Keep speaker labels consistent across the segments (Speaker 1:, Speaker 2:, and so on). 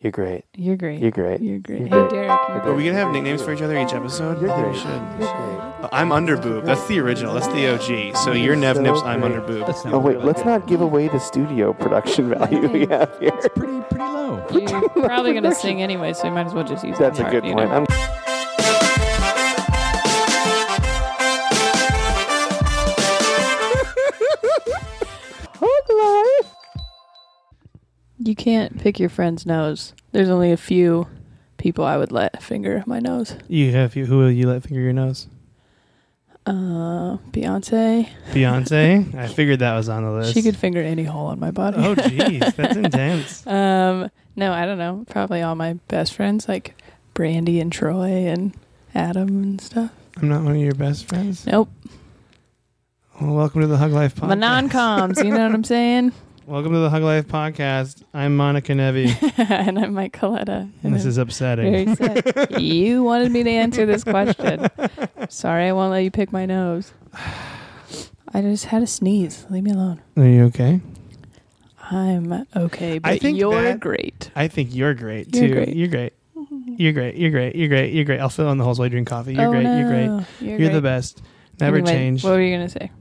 Speaker 1: You're great.
Speaker 2: You're great.
Speaker 1: You're great.
Speaker 2: You're great.
Speaker 1: You're
Speaker 2: Hey,
Speaker 1: great.
Speaker 2: Derek.
Speaker 3: Are we gonna have nicknames for each other each episode?
Speaker 1: You're
Speaker 3: We
Speaker 1: great.
Speaker 3: should.
Speaker 1: You're great.
Speaker 3: I'm Underboob. That's the original. That's the OG. So you're Nev Nips. I'm Underboob.
Speaker 1: Oh wait, let's not give away the studio production value we have here.
Speaker 4: It's pretty low.
Speaker 2: You're probably going to sing anyway, so you might as well just use
Speaker 1: That's
Speaker 2: that
Speaker 1: a
Speaker 2: part,
Speaker 1: good
Speaker 2: you
Speaker 1: point.
Speaker 2: know? You can't pick your friend's nose. There's only a few people I would let finger my nose.
Speaker 3: Who will you let finger your nose?
Speaker 2: Beyonce.
Speaker 3: Beyonce. I figured that was on the list.
Speaker 2: She could finger any hole on my body.
Speaker 3: Oh, jeez, that's intense.
Speaker 2: No, I don't know. Probably all my best friends, like Brandy and Troy and Adam and stuff.
Speaker 3: I'm not one of your best friends.
Speaker 2: Nope.
Speaker 3: Well, welcome to the Hug Life Podcast.
Speaker 2: My non-coms, you know what I'm saying?
Speaker 3: Welcome to the Hug Life Podcast. I'm Monica Nevi,
Speaker 2: And I'm Mike Coletta.
Speaker 3: and this is upsetting.
Speaker 2: Very sad. You wanted me to answer this question. Sorry, I won't let you pick my nose. I just had a sneeze. Leave me alone.
Speaker 3: Are you okay?
Speaker 2: I'm okay, but
Speaker 3: I think
Speaker 2: you're great.
Speaker 3: I think you're great too.
Speaker 2: You're great.
Speaker 3: You're great. You're great. You're great. You're great. You're great. I'll fill in the holes while you drink coffee. You're
Speaker 2: Oh,
Speaker 3: great.
Speaker 2: no.
Speaker 3: You're great. You're the best. Never
Speaker 2: Anyway,
Speaker 3: change.
Speaker 2: What were you going to say?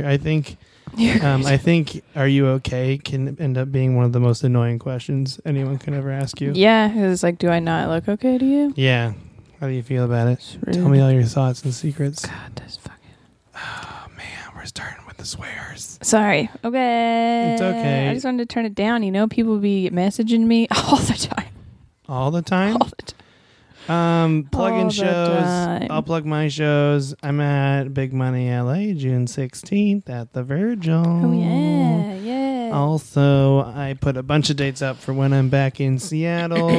Speaker 3: I think.
Speaker 2: You're great.
Speaker 3: I think "Are you okay?" can end up being one of the most annoying questions anyone can ever ask you.
Speaker 2: Yeah, because it's like, do I not look okay to you?
Speaker 3: Yeah. How do you feel about it?
Speaker 2: It's rude.
Speaker 3: Tell me all your thoughts and secrets.
Speaker 2: God, this fucking...
Speaker 3: Oh man, we're starting with the swears.
Speaker 2: Sorry. Okay.
Speaker 3: It's okay.
Speaker 2: I just wanted to turn it down. You know, people be messaging me all the time.
Speaker 3: All the time?
Speaker 2: All the time.
Speaker 3: Plug in
Speaker 2: All the
Speaker 3: shows.
Speaker 2: time.
Speaker 3: I'll plug my shows. I'm at Big Money LA, June 16th at the Virgil.
Speaker 2: Oh, yeah. Yeah.
Speaker 3: Also, I put a bunch of dates up for when I'm back in Seattle.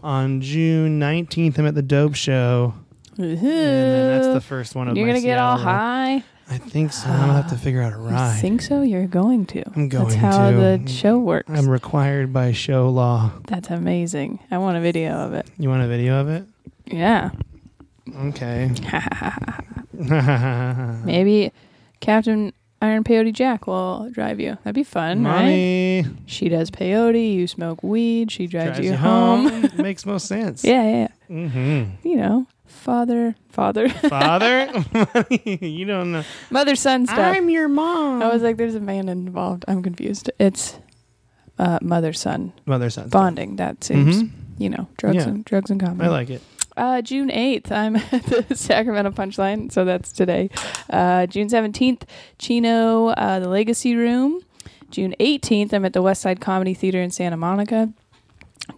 Speaker 3: On June 19th, I'm at the Dope Show. And then that's the first one of
Speaker 2: You're
Speaker 3: my
Speaker 2: going to get all
Speaker 3: Seattle.
Speaker 2: high?
Speaker 3: I think so. I'm going to have to figure out a
Speaker 2: You
Speaker 3: ride.
Speaker 2: think so? You're going to.
Speaker 3: I'm going
Speaker 2: That's how
Speaker 3: to.
Speaker 2: the show works.
Speaker 3: I'm required by show law.
Speaker 2: That's amazing. I want a video of it.
Speaker 3: You want a video of it?
Speaker 2: Yeah.
Speaker 3: Okay.
Speaker 2: Maybe Captain Iron Peyote Jack will drive you. That'd be fun, right?
Speaker 3: Money.
Speaker 2: She does peyote, you smoke weed, she drives you home.
Speaker 3: Makes most sense.
Speaker 2: Yeah.
Speaker 3: Mm-hmm.
Speaker 2: You know, father.
Speaker 3: Father? You don't know.
Speaker 2: Mother-son stuff.
Speaker 3: I'm your mom.
Speaker 2: I was like, there's a man involved. I'm confused. It's mother-son
Speaker 3: Mother-son.
Speaker 2: bonding. That seems,
Speaker 3: Mhm.
Speaker 2: drugs
Speaker 3: Yeah.
Speaker 2: and comedy.
Speaker 3: I like it.
Speaker 2: June 8th, I'm at the Sacramento Punchline, so that's today. June 17th, Chino, the Legacy Room. June 18th, I'm at the West Side Comedy Theater in Santa Monica.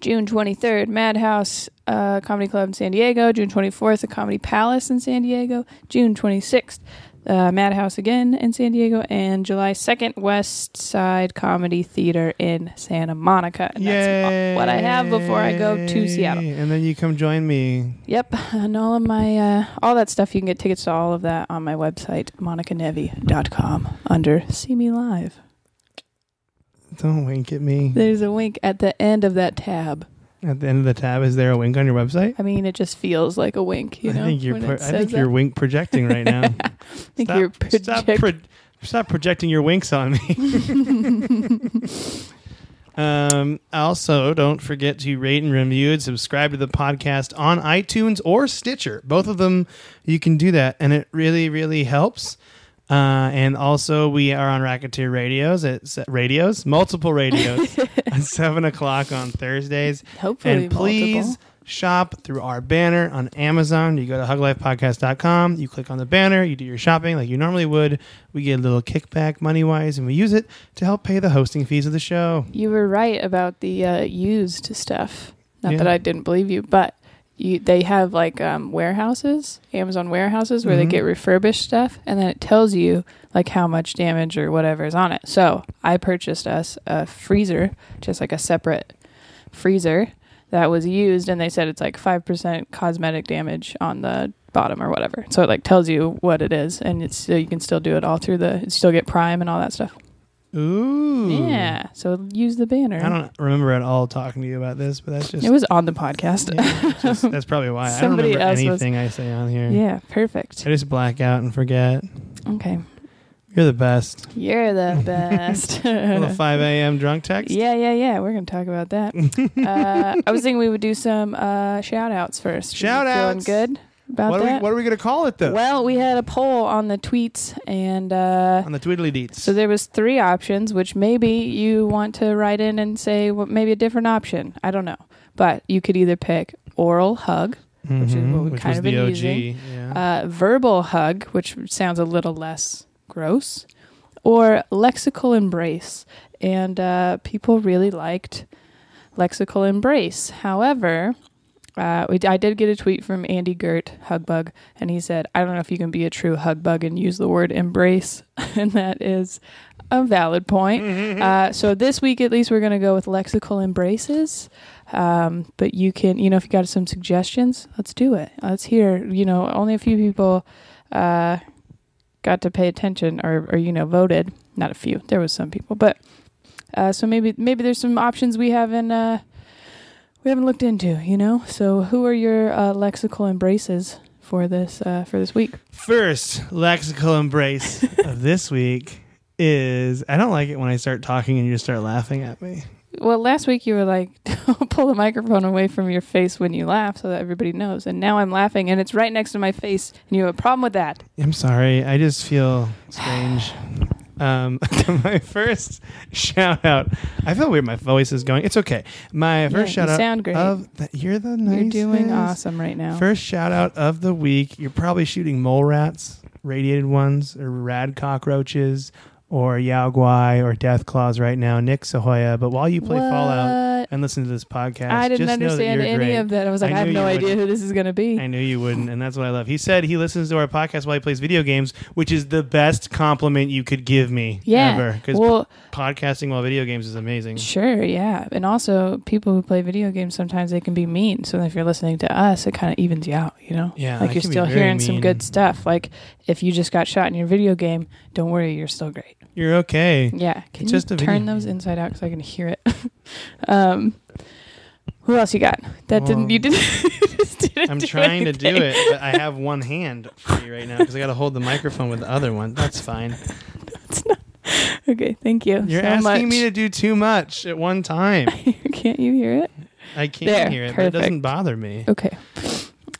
Speaker 2: June 23rd, Madhouse Comedy Club in San Diego. June 24th, the Comedy Palace in San Diego. June 26th, Madhouse again in San Diego. And July 2nd, West Side Comedy Theater in Santa Monica. And that's what I have before I go to Seattle.
Speaker 3: And then you come join me.
Speaker 2: Yep, and all of my, all that stuff, you can get tickets to all of that on my website, monicanevi.com, under See Me Live.
Speaker 3: Don't wink at me.
Speaker 2: There's a wink at the end of that tab.
Speaker 3: At the end of the tab, is there a wink on your website?
Speaker 2: I mean, it just feels like a wink, you know?
Speaker 3: I think you're.
Speaker 2: when it
Speaker 3: I
Speaker 2: says
Speaker 3: think you're
Speaker 2: that.
Speaker 3: wink projecting right now.
Speaker 2: I think you're
Speaker 3: Stop projecting your winks on me. Also, don't forget to rate and review and subscribe to the podcast on iTunes or Stitcher. Both of them, you can do that, and it really, really helps. And also, we are on Racketeer multiple radios, at 7 o'clock on Thursdays.
Speaker 2: Hopefully
Speaker 3: And please
Speaker 2: multiple.
Speaker 3: shop through our banner on Amazon. You go to huglifepodcast.com. You click on the banner. You do your shopping like you normally would. We get a little kickback money-wise, and we use it to help pay the hosting fees of the show.
Speaker 2: You were right about the used stuff. Not
Speaker 3: Yeah.
Speaker 2: that I didn't believe you, but they have like warehouses, Amazon warehouses, where they get refurbished stuff, and then it tells you like how much damage or whatever is on it. So I purchased us a freezer, just like a separate freezer that was used, and they said it's like 5% cosmetic damage on the bottom or whatever. So it like tells you what it is, and it's so you can still do it all through still get Prime and all that stuff.
Speaker 3: Ooh.
Speaker 2: Yeah, so use the banner.
Speaker 3: I don't remember at all talking to you about this, but that's just...
Speaker 2: It was on the podcast.
Speaker 3: Yeah, that's probably why. I don't
Speaker 2: Somebody
Speaker 3: remember
Speaker 2: else
Speaker 3: anything I say on here.
Speaker 2: Yeah, perfect.
Speaker 3: I just black out and forget.
Speaker 2: Okay.
Speaker 3: You're the best.
Speaker 2: You're the best.
Speaker 3: Little 5 a.m. drunk text?
Speaker 2: Yeah. We're going to talk about that. I was thinking we would do some shout-outs first.
Speaker 3: Shout-outs?
Speaker 2: Feeling good about that?
Speaker 3: What are we going to call it, though?
Speaker 2: Well, we had a poll on the tweets, and
Speaker 3: on the Tweedly Deets.
Speaker 2: so there was 3 options, which maybe you want to write in and say maybe a different option. I don't know. But you could either pick oral hug, which is what we've kind of been using.
Speaker 3: Yeah.
Speaker 2: Verbal hug, which sounds a little less gross, or lexical embrace. And people really liked lexical embrace. However, I did get a tweet from Andy Gert, Hugbug, and he said, I don't know if you can be a true Hugbug and use the word embrace, and that is a valid point. So this week, at least, we're going to go with lexical embraces. But you can, if you got some suggestions, let's do it. Let's hear, only a few people got to pay attention or voted. Not a few. There was some people. But so maybe there's some options we haven't looked into, So who are your lexical embraces for this week?
Speaker 3: First lexical embrace of this week is, I don't like it when I start talking and you just start laughing at me.
Speaker 2: Well, last week you were like, don't pull the microphone away from your face when you laugh so that everybody knows. And now I'm laughing and it's right next to my face and you have a problem with that.
Speaker 3: I'm sorry. I just feel strange. My first shout out. I feel weird. My voice is going. It's okay. My first shout out.
Speaker 2: You sound great.
Speaker 3: You're the nicest.
Speaker 2: You're doing awesome right now.
Speaker 3: First shout out of the week. You're probably shooting mole rats, radiated ones, or rad cockroaches, or Yao Guai, or death claws right now. Nick Sahoya. But while you play Fallout and listen to this podcast,
Speaker 2: I didn't
Speaker 3: just
Speaker 2: understand
Speaker 3: know that
Speaker 2: any
Speaker 3: great.
Speaker 2: of that. I was like, I have no idea who this is going to be.
Speaker 3: I knew you wouldn't, and that's what I love. He said he listens to our podcast while he plays video games, which is the best compliment you could give me ever. Because podcasting while video games is amazing.
Speaker 2: Sure, yeah. And also, people who play video games, sometimes they can be mean. So if you're listening to us, it kind of evens you out,
Speaker 3: Yeah,
Speaker 2: like you're still hearing some good stuff. Like if you just got shot in your video game, don't worry, you're still great.
Speaker 3: You're okay.
Speaker 2: Yeah. Can
Speaker 3: it's
Speaker 2: you
Speaker 3: just
Speaker 2: turn those inside out because I can hear it? Who else you got? You didn't. Just didn't
Speaker 3: I'm
Speaker 2: do
Speaker 3: trying
Speaker 2: anything.
Speaker 3: to do it, but I have one hand free right now because I got to hold the microphone with the other one. That's fine.
Speaker 2: That's not okay. Thank you.
Speaker 3: You're asking me to do too much at one time.
Speaker 2: Can't you hear it?
Speaker 3: I can't hear it,
Speaker 2: perfect.
Speaker 3: but it doesn't bother me.
Speaker 2: Okay.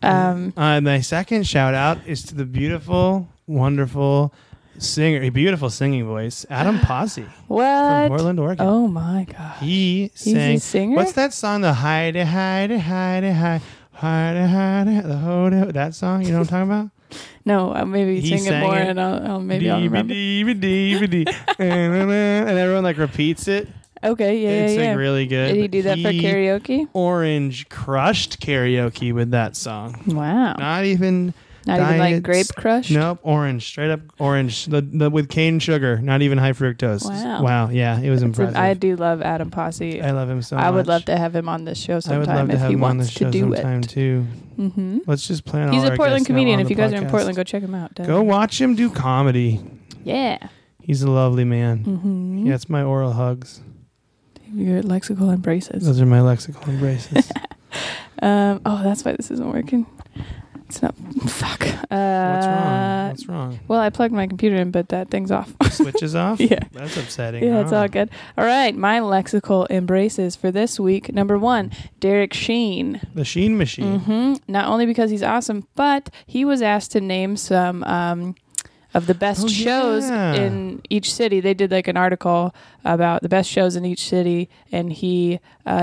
Speaker 3: My second shout out is to the beautiful, wonderful singer, a beautiful singing voice, Adam Posse.
Speaker 2: What?
Speaker 3: From Portland, Oregon.
Speaker 2: Oh my God.
Speaker 3: He's
Speaker 2: a singer?
Speaker 3: What's that song? The hide, hide, hide, hide, hide, hide, the hold. That song? You know what I'm talking about?
Speaker 2: No, maybe sing it more, and I'll remember.
Speaker 3: And everyone repeats it.
Speaker 2: Okay, yeah,
Speaker 3: it's really good.
Speaker 2: Did he do that for karaoke?
Speaker 3: Orange crushed karaoke with that song.
Speaker 2: Wow.
Speaker 3: Not even
Speaker 2: like grape crushed?
Speaker 3: Nope, orange, straight up orange. The with cane sugar, not even high fructose. Wow, yeah, it was impressive.
Speaker 2: I do love Adam Posse.
Speaker 3: I love him so much.
Speaker 2: I would love to have him on this show sometime.
Speaker 3: I would love to have him on this show sometime
Speaker 2: it.
Speaker 3: too.
Speaker 2: Mm-hmm.
Speaker 3: Let's just plan.
Speaker 2: He's
Speaker 3: all
Speaker 2: a
Speaker 3: our
Speaker 2: Portland
Speaker 3: guests
Speaker 2: comedian.
Speaker 3: now
Speaker 2: If you guys are in
Speaker 3: podcast.
Speaker 2: Portland, go check him out.
Speaker 3: Go watch him do comedy.
Speaker 2: Yeah,
Speaker 3: he's a lovely man.
Speaker 2: Mm-hmm.
Speaker 3: Yeah, it's my oral hugs.
Speaker 2: Your lexical embraces.
Speaker 3: Those are my lexical embraces.
Speaker 2: That's why this isn't working. It's not. Fuck.
Speaker 3: What's wrong?
Speaker 2: Well, I plugged my computer in, but that thing's off.
Speaker 3: Switch is off?
Speaker 2: Yeah.
Speaker 3: That's upsetting.
Speaker 2: Yeah, it's all good. All right, my lexical embraces for this week. Number 1, Derek Sheen.
Speaker 3: The Sheen Machine.
Speaker 2: Mm-hmm. Not only because he's awesome, but he was asked to name some of the best shows in each city. They did an article about the best shows in each city, and he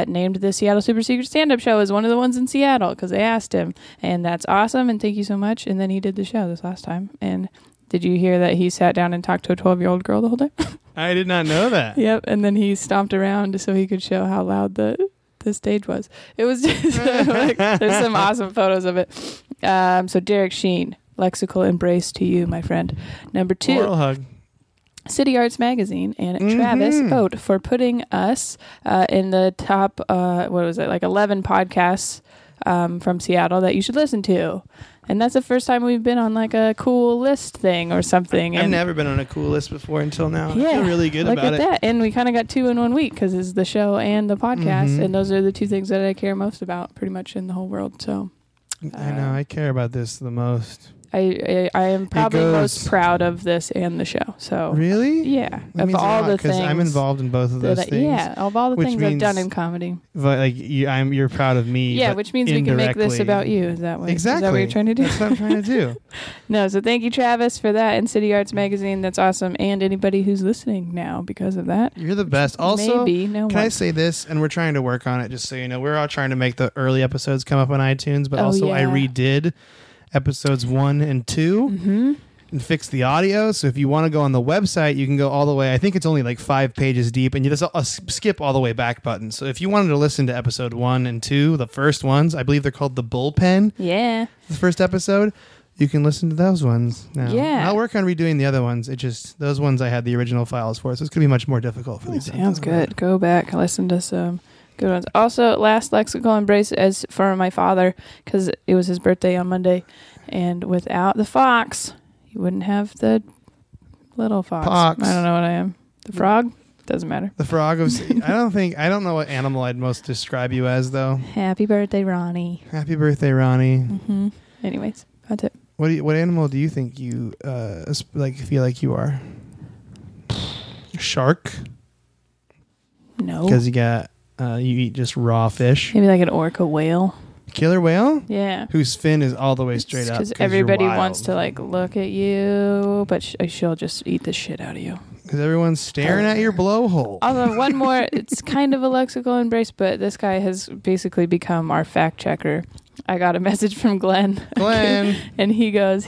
Speaker 2: named the Seattle Super Secret Stand-Up Show as one of the ones in Seattle because they asked him, and that's awesome, and thank you so much. And then he did the show this last time, and did you hear that he sat down and talked to a 12-year-old girl the whole time?
Speaker 3: I did not know that.
Speaker 2: Yep, and then he stomped around so he could show how loud the stage was. It was just there's some awesome photos of it. So Derek Sheen, lexical embrace to you, my friend. Number 2,
Speaker 3: oral hug.
Speaker 2: City Arts Magazine and Travis vote for putting us in the top 11 podcasts from Seattle that you should listen to. And that's the first time we've been on a cool list thing or something.
Speaker 3: I've never been on a cool list before until now.
Speaker 2: Yeah,
Speaker 3: I feel really good
Speaker 2: look
Speaker 3: about
Speaker 2: at
Speaker 3: it.
Speaker 2: that. And we kind of got 2 in 1 week because it's the show and the podcast. And those are the 2 things that I care most about pretty much in the whole world. So
Speaker 3: I know. I care about this the most.
Speaker 2: I am probably
Speaker 3: goes-
Speaker 2: most proud of this and the show. So
Speaker 3: Really?
Speaker 2: yeah,
Speaker 3: That
Speaker 2: of
Speaker 3: means a
Speaker 2: all
Speaker 3: lot,
Speaker 2: the
Speaker 3: 'cause
Speaker 2: things
Speaker 3: I'm involved in both of those things.
Speaker 2: yeah, of all the
Speaker 3: which
Speaker 2: things I've done
Speaker 3: means-
Speaker 2: in comedy.
Speaker 3: But like you're proud of me.
Speaker 2: Yeah,
Speaker 3: but
Speaker 2: which means we can make this
Speaker 3: indirectly-
Speaker 2: about you. Is that what?
Speaker 3: Exactly.
Speaker 2: Is that what you're trying to do?
Speaker 3: That's what I'm trying to do.
Speaker 2: No, so thank you, Travis, for that, and City Arts Magazine. That's awesome, and anybody who's listening now because of that.
Speaker 3: You're the best. Also,
Speaker 2: Maybe no
Speaker 3: can I
Speaker 2: one.
Speaker 3: say this? And we're trying to work on it. Just so you know, we're all trying to make the early episodes come up on iTunes, but
Speaker 2: Oh,
Speaker 3: also I
Speaker 2: yeah.
Speaker 3: redid episodes 1 and 2.
Speaker 2: Mm-hmm.
Speaker 3: And fix the audio. So if you want to go on the website, you can go all the way. I think it's only like 5 pages deep, and you just skip all the way back button. So if you wanted to listen to episode 1 and 2, the first ones, I believe they're called the Bullpen.
Speaker 2: Yeah.
Speaker 3: The first episode, you can listen to those ones now.
Speaker 2: Yeah.
Speaker 3: I'll work on redoing the other ones. It just those ones I had the original files for, so it's gonna be much more difficult for these.
Speaker 2: Sounds good. Go back, listen to some good ones. Also, last lexical embrace as for my father, because it was his birthday on Monday, and without the fox, you wouldn't have the little fox.
Speaker 3: Pox.
Speaker 2: I don't know what I am. The frog? Doesn't matter.
Speaker 3: The frog of. I don't know what animal I'd most describe you as though.
Speaker 2: Happy birthday, Ronnie.
Speaker 3: Happy birthday, Ronnie.
Speaker 2: Mm-hmm. Anyways, that's it.
Speaker 3: What animal do you think you feel like you are? Shark?
Speaker 2: No.
Speaker 3: Because you got you eat just raw fish.
Speaker 2: Maybe like an orca whale.
Speaker 3: Killer whale?
Speaker 2: Yeah.
Speaker 3: Whose fin is all the way straight up.
Speaker 2: Because
Speaker 3: 'cause you're
Speaker 2: everybody
Speaker 3: wild.
Speaker 2: wants to like look at you, but she'll just eat the shit out of you.
Speaker 3: Because everyone's staring at your blowhole.
Speaker 2: Although one more, it's kind of a lexical embrace, but this guy has basically become our fact checker. I got a message from Glenn.
Speaker 3: Glenn.
Speaker 2: And he goes,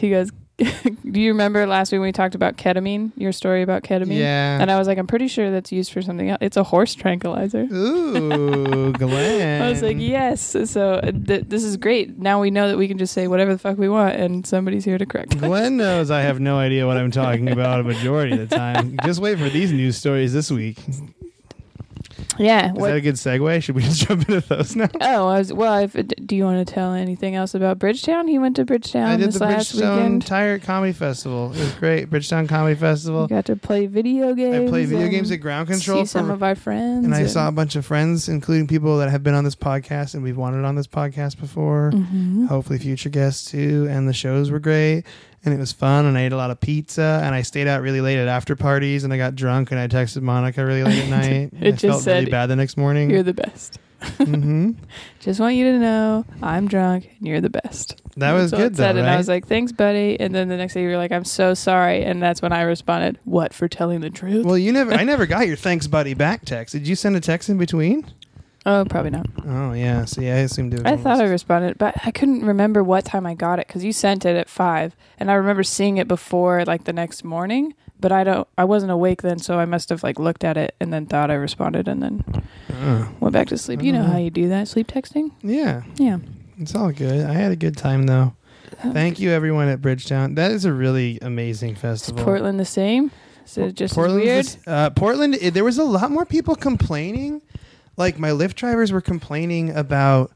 Speaker 2: do you remember last week when we talked about ketamine, your story about ketamine?
Speaker 3: Yeah.
Speaker 2: And I was like, I'm pretty sure that's used for something else. It's a horse tranquilizer.
Speaker 3: Ooh, Glenn.
Speaker 2: I was like, yes. So this is great. Now we know that we can just say whatever the fuck we want and somebody's here to correct us.
Speaker 3: Glenn knows I have no idea what I'm talking about a majority of the time. Just wait for these news stories this week.
Speaker 2: Yeah.
Speaker 3: Is that a good segue? Should we just jump into those now?
Speaker 2: Oh, do you want to tell anything else about Bridgetown? He went to Bridgetown
Speaker 3: I did
Speaker 2: this
Speaker 3: the
Speaker 2: last
Speaker 3: Bridgestone
Speaker 2: weekend.
Speaker 3: Tire Comedy Festival. It was great. Bridgetown Comedy Festival.
Speaker 2: You got to play video games.
Speaker 3: I played video
Speaker 2: and
Speaker 3: games at Ground Control.
Speaker 2: See some of our friends.
Speaker 3: And I saw a bunch of friends, including people that have been on this podcast and we've wanted on this podcast before.
Speaker 2: Mm-hmm.
Speaker 3: Hopefully future guests too. And the shows were great. And it was fun. And I ate a lot of pizza. And I stayed out really late at after parties. And I got drunk. And I texted Monica really late at night.
Speaker 2: It
Speaker 3: I
Speaker 2: just
Speaker 3: felt really
Speaker 2: said,
Speaker 3: bad the next morning.
Speaker 2: You're the best.
Speaker 3: Mm-hmm.
Speaker 2: Just want you to know I'm drunk and you're the best.
Speaker 3: That was
Speaker 2: That's what
Speaker 3: good
Speaker 2: it said,
Speaker 3: though,
Speaker 2: and
Speaker 3: right?
Speaker 2: I was like, thanks, buddy. And then the next day you were like, I'm so sorry. And that's when I responded, what, for telling the truth?
Speaker 3: Well, I never got your thanks buddy back text. Did you send a text in between?
Speaker 2: Oh, probably not.
Speaker 3: Oh, yeah. See, I assumed it was
Speaker 2: I thought I
Speaker 3: almost-
Speaker 2: responded, but I couldn't remember what time I got it because you sent it at 5, and I remember seeing it before like the next morning. But I wasn't awake then, so I must have like looked at it and then thought I responded and then went back to sleep. You know how you do that, sleep texting?
Speaker 3: Yeah.
Speaker 2: Yeah.
Speaker 3: It's all good. I had a good time though. Thank you everyone at Bridgetown. That is a really amazing
Speaker 2: Is
Speaker 3: festival.
Speaker 2: Portland the same? Is it just as
Speaker 3: Portland's
Speaker 2: weird?
Speaker 3: Portland, there was a lot more people complaining. Like my Lyft drivers were complaining about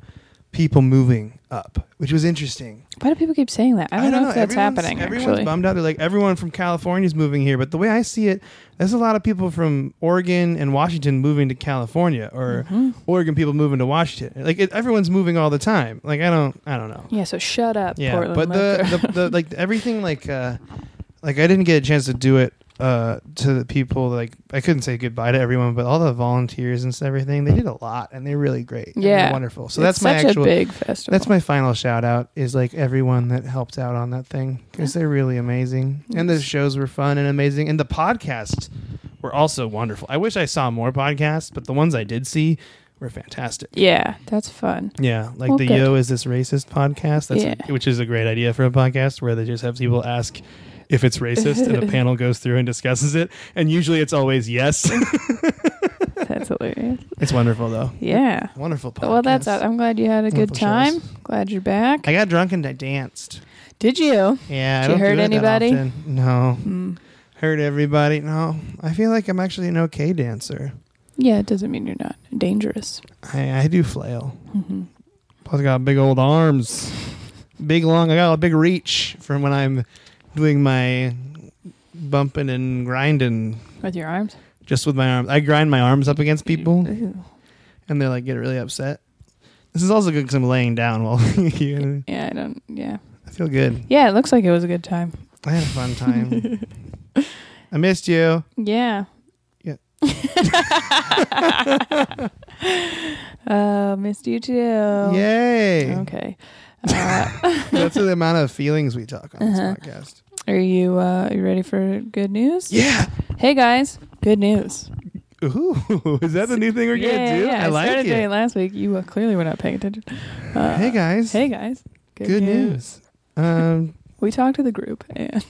Speaker 3: people moving up, which was interesting.
Speaker 2: Why do people keep saying that? I don't know if that's happening,
Speaker 3: Everyone's
Speaker 2: actually.
Speaker 3: bummed out. They're like, everyone from California is moving here. But the way I see it, there's a lot of people from Oregon and Washington moving to California, or Oregon people moving to Washington. Like everyone's moving all the time. Like I don't know.
Speaker 2: Yeah, so shut up,
Speaker 3: Yeah,
Speaker 2: Portland.
Speaker 3: but the like everything like I didn't get a chance to do it to the people. Like I couldn't say goodbye to everyone, but all the volunteers and everything, they did a lot and they're really great. And
Speaker 2: Yeah.
Speaker 3: they're wonderful. So
Speaker 2: it's
Speaker 3: that's my
Speaker 2: such
Speaker 3: actual
Speaker 2: a big festival.
Speaker 3: that's my final shout out is like everyone that helped out on that thing because they're really amazing and the shows were fun and amazing and the podcasts were also wonderful. I wish I saw more podcasts, but the ones I did see were fantastic.
Speaker 2: Yeah, that's fun.
Speaker 3: Yeah, like
Speaker 2: Well,
Speaker 3: the
Speaker 2: good.
Speaker 3: Yo Is This Racist podcast, which is a great idea for a podcast where they just have people ask if it's racist and a panel goes through and discusses it. And usually it's always yes.
Speaker 2: That's hilarious.
Speaker 3: It's wonderful though.
Speaker 2: Yeah.
Speaker 3: Wonderful podcast.
Speaker 2: Well, I'm glad you had a good
Speaker 3: Wonderful
Speaker 2: time.
Speaker 3: shows.
Speaker 2: Glad you're back.
Speaker 3: I got drunk and I danced.
Speaker 2: Did you?
Speaker 3: Yeah, I
Speaker 2: Did
Speaker 3: don't
Speaker 2: you hurt
Speaker 3: do it
Speaker 2: anybody?
Speaker 3: that often. No. Hurt everybody? No. I feel like I'm actually an okay dancer.
Speaker 2: Yeah, it doesn't mean you're not dangerous.
Speaker 3: I do flail. Plus I got big old arms. Big long. I got a big reach from when I'm doing my bumping and grinding
Speaker 2: With your arms?
Speaker 3: just with my arms. I grind my arms up against people
Speaker 2: Ew.
Speaker 3: and they like get really upset. This is also good because I'm laying down while you.
Speaker 2: Yeah, I feel
Speaker 3: feel good.
Speaker 2: Yeah, it looks like it was a good time.
Speaker 3: I had a fun time. I missed you.
Speaker 2: Yeah.
Speaker 3: Yeah.
Speaker 2: Missed you too.
Speaker 3: Yay.
Speaker 2: Okay.
Speaker 3: That's the amount of feelings we talk on this podcast.
Speaker 2: Are you ready for good news?
Speaker 3: Yeah.
Speaker 2: Hey guys, good news.
Speaker 3: Ooh, is that the new thing we're gonna do?
Speaker 2: Yeah.
Speaker 3: I like
Speaker 2: started doing
Speaker 3: it.
Speaker 2: it last week. You clearly were not paying attention.
Speaker 3: Hey guys.
Speaker 2: Hey guys.
Speaker 3: Good news.
Speaker 2: We talked to the group, and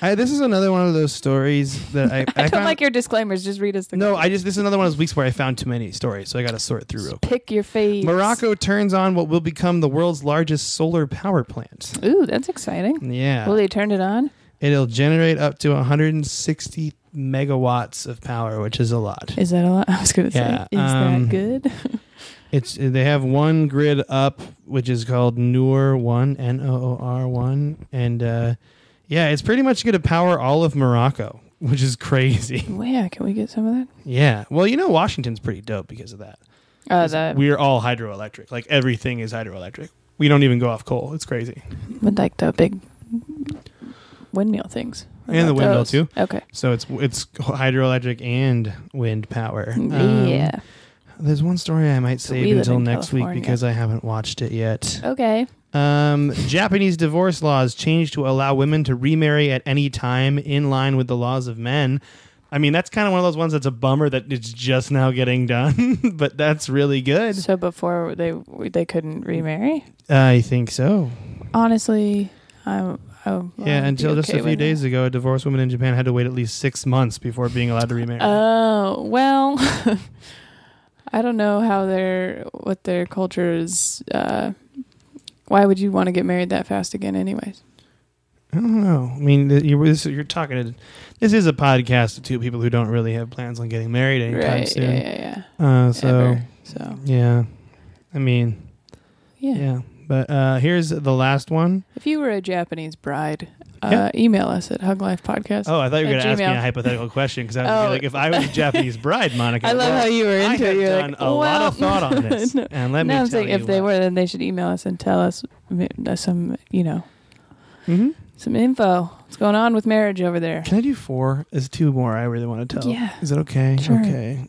Speaker 3: This is another one of those stories that I
Speaker 2: I don't
Speaker 3: found,
Speaker 2: like your disclaimers. Just read us the.
Speaker 3: No, this is another one of those weeks where I found too many stories, so I got to sort through real quick.
Speaker 2: Pick your faves.
Speaker 3: Morocco turns on what will become the world's largest solar power plant.
Speaker 2: Ooh, that's exciting.
Speaker 3: Yeah.
Speaker 2: Well, they turned it on.
Speaker 3: It'll generate up to 160 megawatts of power, which is a lot.
Speaker 2: Is that a lot? I was going to
Speaker 3: Yeah,
Speaker 2: say, is that good?
Speaker 3: They have one grid up, which is called Noor 1, Noor 1, and it's pretty much going to power all of Morocco, which is crazy.
Speaker 2: Well, yeah, can we get some of that?
Speaker 3: Yeah. Well, Washington's pretty dope because of that. We're all hydroelectric. Like everything is hydroelectric. We don't even go off coal. It's crazy.
Speaker 2: With like the big windmill things.
Speaker 3: And the windmill
Speaker 2: those?
Speaker 3: too.
Speaker 2: Okay.
Speaker 3: So it's hydroelectric and wind power.
Speaker 2: Yeah.
Speaker 3: There's one story I might
Speaker 2: we
Speaker 3: save
Speaker 2: live
Speaker 3: until
Speaker 2: in
Speaker 3: next week
Speaker 2: California.
Speaker 3: because I haven't watched it yet.
Speaker 2: Okay.
Speaker 3: Japanese divorce laws changed to allow women to remarry at any time in line with the laws of men. I mean, that's kind of one of those ones that's a bummer that it's just now getting done, but that's really good.
Speaker 2: So before they couldn't remarry?
Speaker 3: I think so.
Speaker 2: Honestly,
Speaker 3: Until just a few days ago, a divorced woman in Japan had to wait at least 6 months before being allowed to remarry.
Speaker 2: Oh, well, I don't know what their culture is. Why would you want to get married that fast again anyways?
Speaker 3: I don't know. I mean, you're talking to... This is a podcast of two people who don't really have plans on getting married anytime soon.
Speaker 2: Yeah.
Speaker 3: So, yeah. I mean,
Speaker 2: yeah.
Speaker 3: But here's the last one.
Speaker 2: If you were a Japanese bride, email us at huglifepodcast.
Speaker 3: Oh, I thought you were going to ask me
Speaker 2: Gmail.
Speaker 3: a hypothetical question because I was gonna be like, if I was a Japanese bride, Monica,
Speaker 2: I love how you were into it.
Speaker 3: I
Speaker 2: You're
Speaker 3: have done
Speaker 2: like,
Speaker 3: a lot of thought on this,
Speaker 2: No.
Speaker 3: and let me
Speaker 2: No,
Speaker 3: tell
Speaker 2: I'm saying
Speaker 3: you
Speaker 2: if they
Speaker 3: what.
Speaker 2: were, then they should email us and tell us some,
Speaker 3: Mm-hmm.
Speaker 2: some info. What's going on with marriage over there?
Speaker 3: Can I do 4? There's 2 more I really want to tell.
Speaker 2: Yeah.
Speaker 3: Is that okay?
Speaker 2: Sure.
Speaker 3: Okay.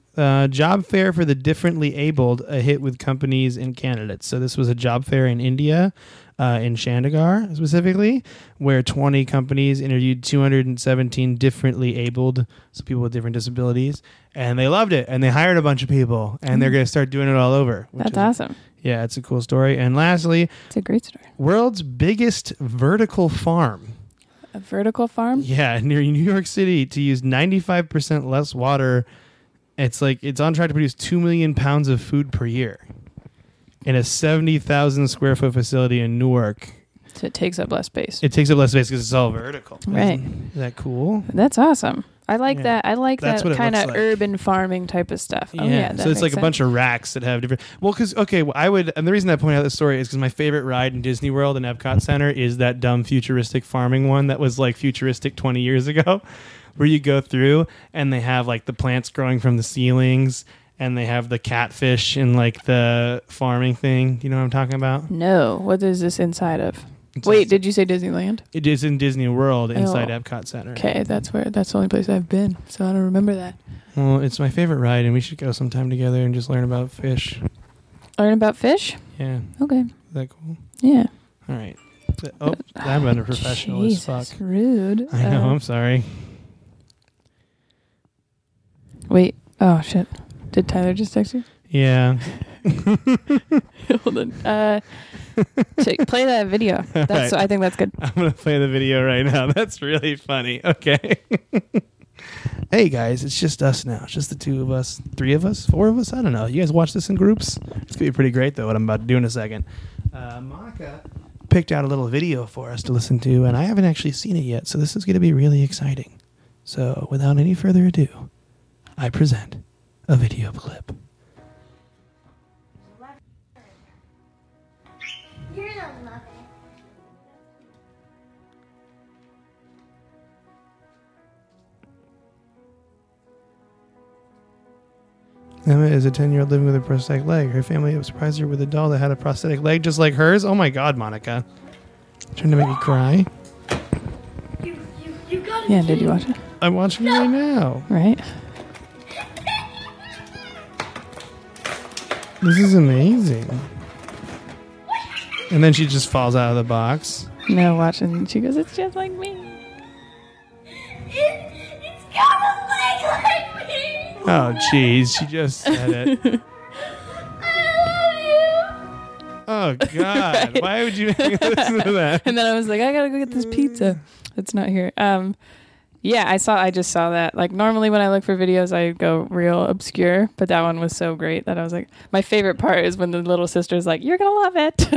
Speaker 3: Job fair for the differently abled, a hit with companies and candidates. So this was a job fair in India, in Chandigarh specifically, where 20 companies interviewed 217 differently abled, so people with different disabilities, and they loved it, and they hired a bunch of people, and they're going to start doing it all over.
Speaker 2: That's awesome.
Speaker 3: Yeah, it's a cool story. And lastly,
Speaker 2: It's a great story.
Speaker 3: world's biggest vertical farm.
Speaker 2: A vertical farm?
Speaker 3: Yeah, near New York City to use 95% less water. It's on track to produce 2 million pounds of food per year in a 70,000 square foot facility in Newark.
Speaker 2: So it takes up less space.
Speaker 3: It takes up less space because it's all vertical.
Speaker 2: Right.
Speaker 3: Isn't that cool?
Speaker 2: That's awesome. I like
Speaker 3: Yeah.
Speaker 2: that. I like
Speaker 3: That's
Speaker 2: that
Speaker 3: what it
Speaker 2: kind of
Speaker 3: looks like.
Speaker 2: urban farming type of stuff. Oh, yeah.
Speaker 3: So it's like a bunch of racks that have different. Well, because and the reason I point out this story is because my favorite ride in Disney World and Epcot Center is that dumb futuristic farming one that was like futuristic 20 years ago, where you go through and they have like the plants growing from the ceilings and they have the catfish and like the farming thing. Do you know what I'm talking about?
Speaker 2: No. What is this inside of? Wait, did you say Disneyland?
Speaker 3: It is in Disney World inside
Speaker 2: Oh.
Speaker 3: Epcot Center.
Speaker 2: Okay, that's the only place I've been, so I don't remember that.
Speaker 3: Well, it's my favorite ride, and we should go sometime together and just learn about fish.
Speaker 2: Learn about fish?
Speaker 3: Yeah.
Speaker 2: Okay.
Speaker 3: Is that cool?
Speaker 2: Yeah.
Speaker 3: All right. Oh, I'm unprofessional as fuck.
Speaker 2: Jesus, rude.
Speaker 3: I know. I'm sorry.
Speaker 2: Wait. Oh, shit. Did Tyler just text you?
Speaker 3: Yeah.
Speaker 2: Hold on. Play that video.
Speaker 3: Right.
Speaker 2: I think that's good.
Speaker 3: I'm going to play the video right now. That's really funny. Okay. Hey, guys. It's just us now. It's just the 2 of us. 3 of us? 4 of us? I don't know. You guys watch this in groups? It's going to be pretty great, though, what I'm about to do in a second. Monica picked out a little video for us to listen to, and I haven't actually seen it yet, so this is going to be really exciting. So, without any further ado, I present a video clip.
Speaker 4: You're gonna love it.
Speaker 3: Emma is a 10-year-old living with a prosthetic leg. Her family surprised her with a doll that had a prosthetic leg just like hers. Oh my God, Monica. Trying to make me cry.
Speaker 4: You got
Speaker 2: Yeah, did you watch it?
Speaker 3: I'm watching it right now.
Speaker 2: Right?
Speaker 3: This is amazing. And then she just falls out of the box.
Speaker 2: No, watching. She goes, it's just like me.
Speaker 4: It's got a leg like me.
Speaker 3: Oh, jeez. She just said it. Oh, God.
Speaker 2: Right.
Speaker 3: Why would you make me listen to that?
Speaker 2: And then I was like, I gotta go get this pizza. It's not here. Yeah, I just saw that. Like normally when I look for videos, I go real obscure, but that one was so great that I was like, my favorite part is when the little sister's like, "You're gonna love it."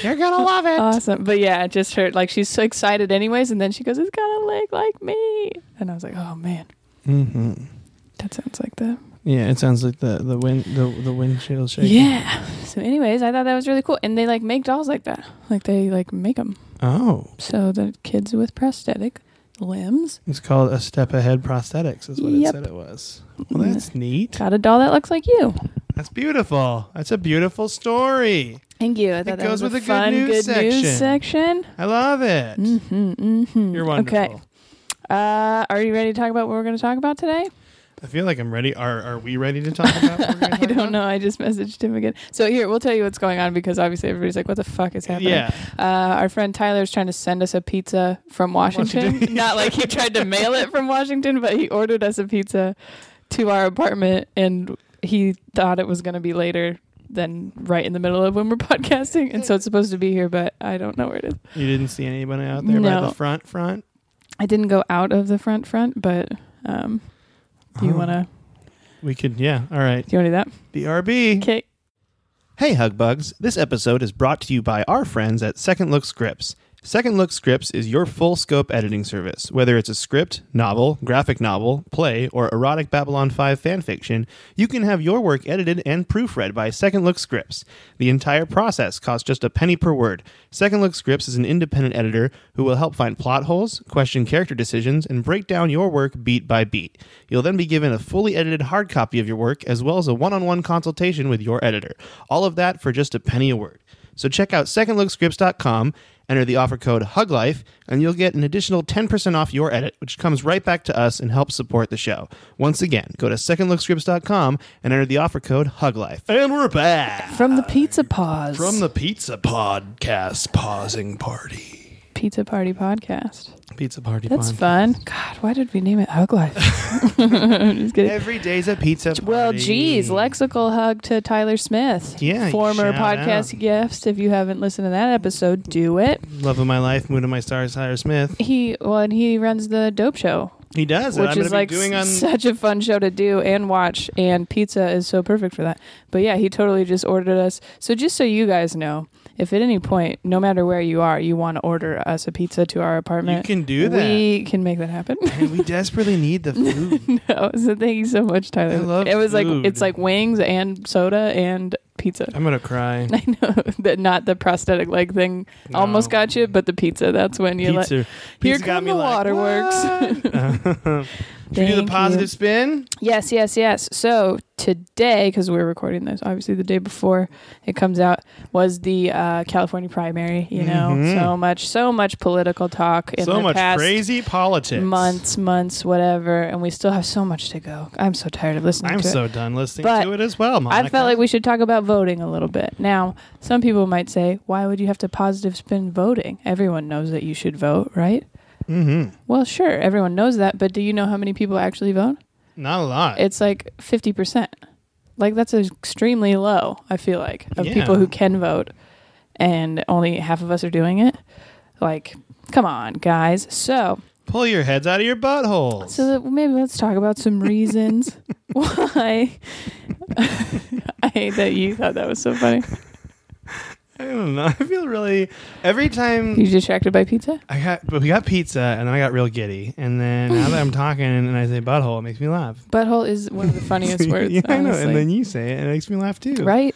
Speaker 3: You're gonna love it.
Speaker 2: Awesome. But yeah, it just hurt. Like she's so excited anyways, and then she goes, "It's got a leg like me," and I was like, "Oh man, that sounds like that."
Speaker 3: Yeah, it sounds like the windshield shaking.
Speaker 2: Yeah. So anyways, I thought that was really cool, and they like make dolls like that. Like they like make them.
Speaker 3: Oh.
Speaker 2: So the kids with prosthetic limbs.
Speaker 3: It's called a step ahead prosthetics is what it
Speaker 2: Yep.
Speaker 3: said it was. Well, that's neat.
Speaker 2: Got a doll that looks like you.
Speaker 3: That's beautiful. That's a beautiful story.
Speaker 2: Thank you. I thought that
Speaker 3: goes
Speaker 2: was
Speaker 3: with
Speaker 2: a
Speaker 3: a
Speaker 2: fun,
Speaker 3: good news section.
Speaker 2: section.
Speaker 3: I love it. You're wonderful.
Speaker 2: Okay. Are you ready to talk about what we're going to talk about today?
Speaker 3: I feel like I'm ready. Are we ready to talk about what we're going to talk
Speaker 2: I don't
Speaker 3: about?
Speaker 2: know. I just messaged him again. So here, we'll tell you what's going on because obviously everybody's like, what the fuck is happening?
Speaker 3: Yeah.
Speaker 2: Our friend Tyler's trying to send us a pizza from Washington. Not like he tried to mail it from Washington, but he ordered us a pizza to our apartment and he thought it was going to be later than right in the middle of when we're podcasting. And so it's supposed to be here, but I don't know where it is.
Speaker 3: You didn't see anybody out there by
Speaker 2: No.
Speaker 3: the front?
Speaker 2: I didn't go out of the front, but do you want to...
Speaker 3: We could, yeah. All right.
Speaker 2: Do you want to do that?
Speaker 3: BRB.
Speaker 2: Okay.
Speaker 3: Hey, Hugbugs. This episode is brought to you by our friends at Second Look Scripts. Second Look Scripts is your full-scope editing service. Whether it's a script, novel, graphic novel, play, or erotic Babylon 5 fanfiction, you can have your work edited and proofread by Second Look Scripts. The entire process costs just a penny per word. Second Look Scripts is an independent editor who will help find plot holes, question character decisions, and break down your work beat by beat. You'll then be given a fully edited hard copy of your work as well as a one-on-one consultation with your editor. All of that for just a penny a word. So check out secondlookscripts.com, enter the offer code HUGLIFE, and you'll get an additional 10% off your edit, which comes right back to us and helps support the show. Once again, go to secondlookscripts.com and enter the offer code HUGLIFE. And we're back
Speaker 2: From the Pizza Pause.
Speaker 3: from the Pizza Podcast Pausing Party.
Speaker 2: Pizza Party Podcast.
Speaker 3: Pizza Party
Speaker 2: That's
Speaker 3: Podcast.
Speaker 2: fun. God, why did we name it Hug Life? I'm just kidding.
Speaker 3: Every day's a pizza party.
Speaker 2: Well, geez, lexical hug to Tyler Smith.
Speaker 3: Yeah,
Speaker 2: Former
Speaker 3: shout
Speaker 2: podcast
Speaker 3: out.
Speaker 2: guest. If you haven't listened to that episode, do it.
Speaker 3: Love of my life, moon of my stars, Tyler Smith.
Speaker 2: And he runs the Dope Show,
Speaker 3: He does.
Speaker 2: which
Speaker 3: I'm
Speaker 2: is
Speaker 3: gonna
Speaker 2: like
Speaker 3: be doing on.
Speaker 2: such a fun show to do and watch, and pizza is so perfect for that. But yeah, he totally just ordered us. So just so you guys know, if at any point, no matter where you are, you want to order us a pizza to our apartment,
Speaker 3: You can do that.
Speaker 2: We can make that happen.
Speaker 3: And we desperately need the food.
Speaker 2: No, so thank you so much, Tyler.
Speaker 3: I love
Speaker 2: it was
Speaker 3: food.
Speaker 2: like it's like wings and soda and pizza.
Speaker 3: I'm gonna cry.
Speaker 2: I know that not the prosthetic leg thing almost got you, but the pizza. That's when you
Speaker 3: Pizza.
Speaker 2: Here
Speaker 3: Pizza got
Speaker 2: come
Speaker 3: me
Speaker 2: the
Speaker 3: like,
Speaker 2: waterworks.
Speaker 3: Should we do the
Speaker 2: Thank
Speaker 3: positive
Speaker 2: you.
Speaker 3: spin?
Speaker 2: Yes. So today, because we're recording this, obviously the day before it comes out, was the California primary. You know, so much political talk in
Speaker 3: So
Speaker 2: the
Speaker 3: much
Speaker 2: past
Speaker 3: crazy politics.
Speaker 2: months, whatever, and we still have so much to go. I'm so tired of listening
Speaker 3: I'm
Speaker 2: to it.
Speaker 3: so done listening
Speaker 2: But
Speaker 3: to it as well, Monica.
Speaker 2: I felt like we should talk about voting a little bit. Now, some people might say, why would you have to positive spin voting? Everyone knows that you should vote, right?
Speaker 3: Mm-hmm.
Speaker 2: Well, sure, everyone knows that, but do you know how many people actually vote?
Speaker 3: Not a lot.
Speaker 2: It's like 50%. Like, that's extremely low, I feel like, of
Speaker 3: Yeah.
Speaker 2: people who can vote, and only half of us are doing it. Like, come on, guys. So
Speaker 3: Pull your heads out of your buttholes.
Speaker 2: maybe let's talk about some reasons why. I hate that you thought that was so funny.
Speaker 3: I don't know. I feel really every time
Speaker 2: You distracted by pizza?
Speaker 3: we got pizza and then I got real giddy, and then now that I'm talking and I say butthole, it makes me laugh.
Speaker 2: Butthole is one of the funniest words.
Speaker 3: Yeah, I know.
Speaker 2: honestly.
Speaker 3: And then you say it and it makes me laugh too.
Speaker 2: Right?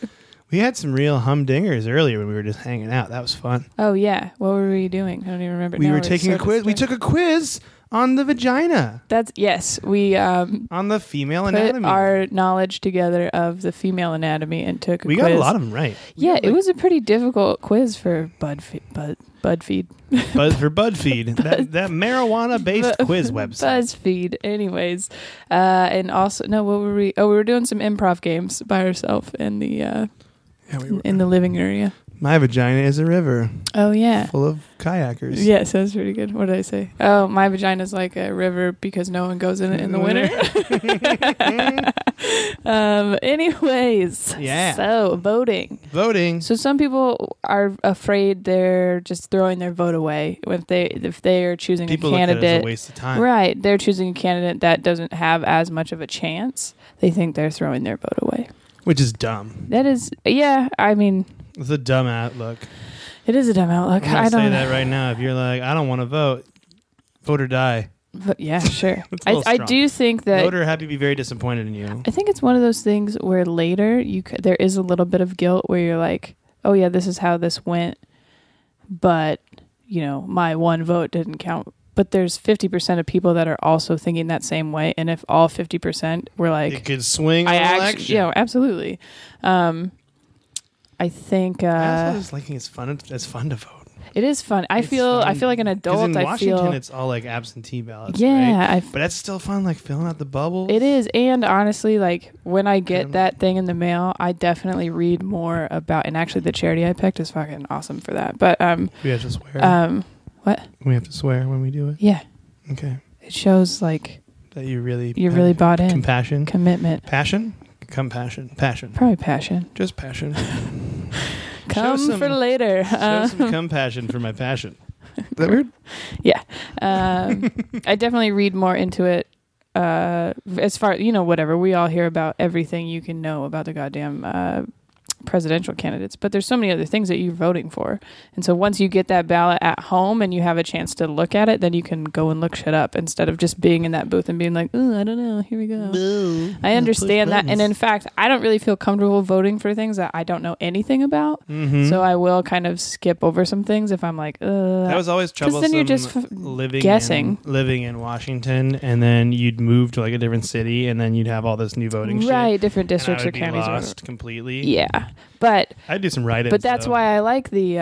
Speaker 3: We had some real humdingers earlier when we were just hanging out. That was fun.
Speaker 2: Oh yeah. What were we doing? I don't even remember.
Speaker 3: We
Speaker 2: Now
Speaker 3: were
Speaker 2: we're
Speaker 3: taking a
Speaker 2: so
Speaker 3: quiz. We
Speaker 2: distracted.
Speaker 3: took a quiz on the vagina.
Speaker 2: We
Speaker 3: on the female
Speaker 2: put
Speaker 3: anatomy.
Speaker 2: our knowledge together of the female anatomy and took a
Speaker 3: We
Speaker 2: quiz.
Speaker 3: got a lot of them right.
Speaker 2: Yeah, it was a pretty difficult quiz for BuzzFeed.
Speaker 3: For BuzzFeed, that marijuana-based quiz website.
Speaker 2: BuzzFeed. Anyways, and also what were we? Oh, we were doing some improv games by ourselves in the in the living area.
Speaker 3: My vagina is a river
Speaker 2: Oh yeah.
Speaker 3: full of kayakers.
Speaker 2: Yes, that was pretty good. What did I say? Oh, my vagina's like a river because no one goes in it in the winter. Anyways.
Speaker 3: Yeah.
Speaker 2: So, voting. So some people are afraid they're just throwing their vote away if they are choosing
Speaker 3: People
Speaker 2: a candidate.
Speaker 3: look at it as a waste of time.
Speaker 2: Right. They're choosing a candidate that doesn't have as much of a chance. They think they're throwing their vote away.
Speaker 3: Which is dumb.
Speaker 2: That is, yeah, I mean,
Speaker 3: It's a dumb outlook.
Speaker 2: it is a dumb outlook.
Speaker 3: I'm
Speaker 2: I
Speaker 3: going to
Speaker 2: don't
Speaker 3: say that right now. If you're like, I don't want to vote or die.
Speaker 2: But yeah, sure.
Speaker 3: It's a little
Speaker 2: I
Speaker 3: strong.
Speaker 2: do think that
Speaker 3: Vote or happy to be very disappointed in you.
Speaker 2: I think it's one of those things where later there is a little bit of guilt where you're like, oh yeah, this is how this went, but my one vote didn't count. But there's 50% of people that are also thinking that same way, and if all 50% were like,
Speaker 3: It could swing an election.
Speaker 2: Absolutely. I think
Speaker 3: I also just liking it's fun to vote.
Speaker 2: it is fun. I feel like an
Speaker 3: 'Cause
Speaker 2: adult.
Speaker 3: in
Speaker 2: I
Speaker 3: Washington,
Speaker 2: feel
Speaker 3: it's all like absentee ballots.
Speaker 2: yeah.
Speaker 3: right? But that's still fun, like filling out the bubbles.
Speaker 2: It is, and honestly, like when I get that thing in the mail, I definitely read more about. And actually, the charity I picked is fucking awesome for that. But
Speaker 3: We have to swear.
Speaker 2: what?
Speaker 3: We have to swear when we do it.
Speaker 2: Yeah,
Speaker 3: Okay.
Speaker 2: it shows like
Speaker 3: That you're really
Speaker 2: bought in.
Speaker 3: Compassion.
Speaker 2: Commitment,
Speaker 3: Passion. Passion.
Speaker 2: probably passion.
Speaker 3: Just passion.
Speaker 2: Come
Speaker 3: some-
Speaker 2: for later.
Speaker 3: Show some compassion for my passion. Is that weird?
Speaker 2: Yeah, I definitely read more into it. As far whatever we all hear about everything you can know about the goddamn presidential candidates, but there's so many other things that you're voting for, and so once you get that ballot at home and you have a chance to look at it, then you can go and look shit up instead of just being in that booth and being like, oh, I don't know, here we go. I understand that, and in fact, I don't really feel comfortable voting for things that I don't know anything about, so I will kind of skip over some things if I'm like,
Speaker 3: That was always troublesome.
Speaker 2: then you're just guessing.
Speaker 3: living in Washington, and then you'd move to like a different city, and then you'd have all this new voting shit.
Speaker 2: right, different districts
Speaker 3: and I
Speaker 2: or
Speaker 3: would be
Speaker 2: counties.
Speaker 3: lost completely.
Speaker 2: Yeah, but
Speaker 3: I'd do some write-ins.
Speaker 2: but that's
Speaker 3: though.
Speaker 2: why I like the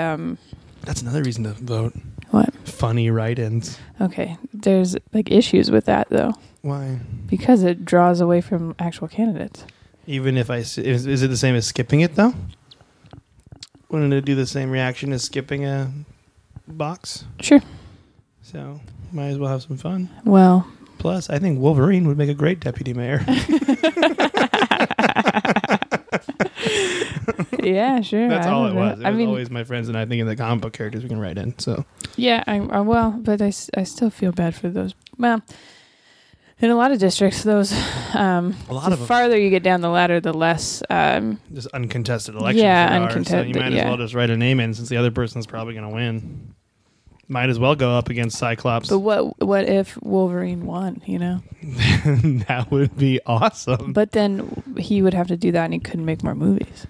Speaker 3: That's another reason to vote.
Speaker 2: what?
Speaker 3: Funny write-ins.
Speaker 2: Okay, there's like issues with that though,
Speaker 3: Why?
Speaker 2: because it draws away from actual candidates.
Speaker 3: Even if is it the same as skipping it though? Wouldn't it do the same reaction as skipping a box?
Speaker 2: Sure.
Speaker 3: So might as well have some fun.
Speaker 2: Well,
Speaker 3: Plus, I think Wolverine would make a great deputy mayor.
Speaker 2: yeah, sure.
Speaker 3: That's
Speaker 2: I
Speaker 3: all
Speaker 2: don't
Speaker 3: it
Speaker 2: know.
Speaker 3: was. It
Speaker 2: I
Speaker 3: was
Speaker 2: mean,
Speaker 3: always my friends and I thinking the comic book characters we can write in. So
Speaker 2: yeah, but I still feel bad for those. Well, in a lot of districts, those
Speaker 3: a lot
Speaker 2: the
Speaker 3: of them
Speaker 2: farther you get down the ladder, the less
Speaker 3: just uncontested elections.
Speaker 2: yeah,
Speaker 3: there are,
Speaker 2: uncontested,
Speaker 3: So you might
Speaker 2: yeah.
Speaker 3: as well just write a name in since the other person's probably going to win. Might as well go up against Cyclops.
Speaker 2: But what if Wolverine won?
Speaker 3: That would be awesome.
Speaker 2: But then he would have to do that, and he couldn't make more movies.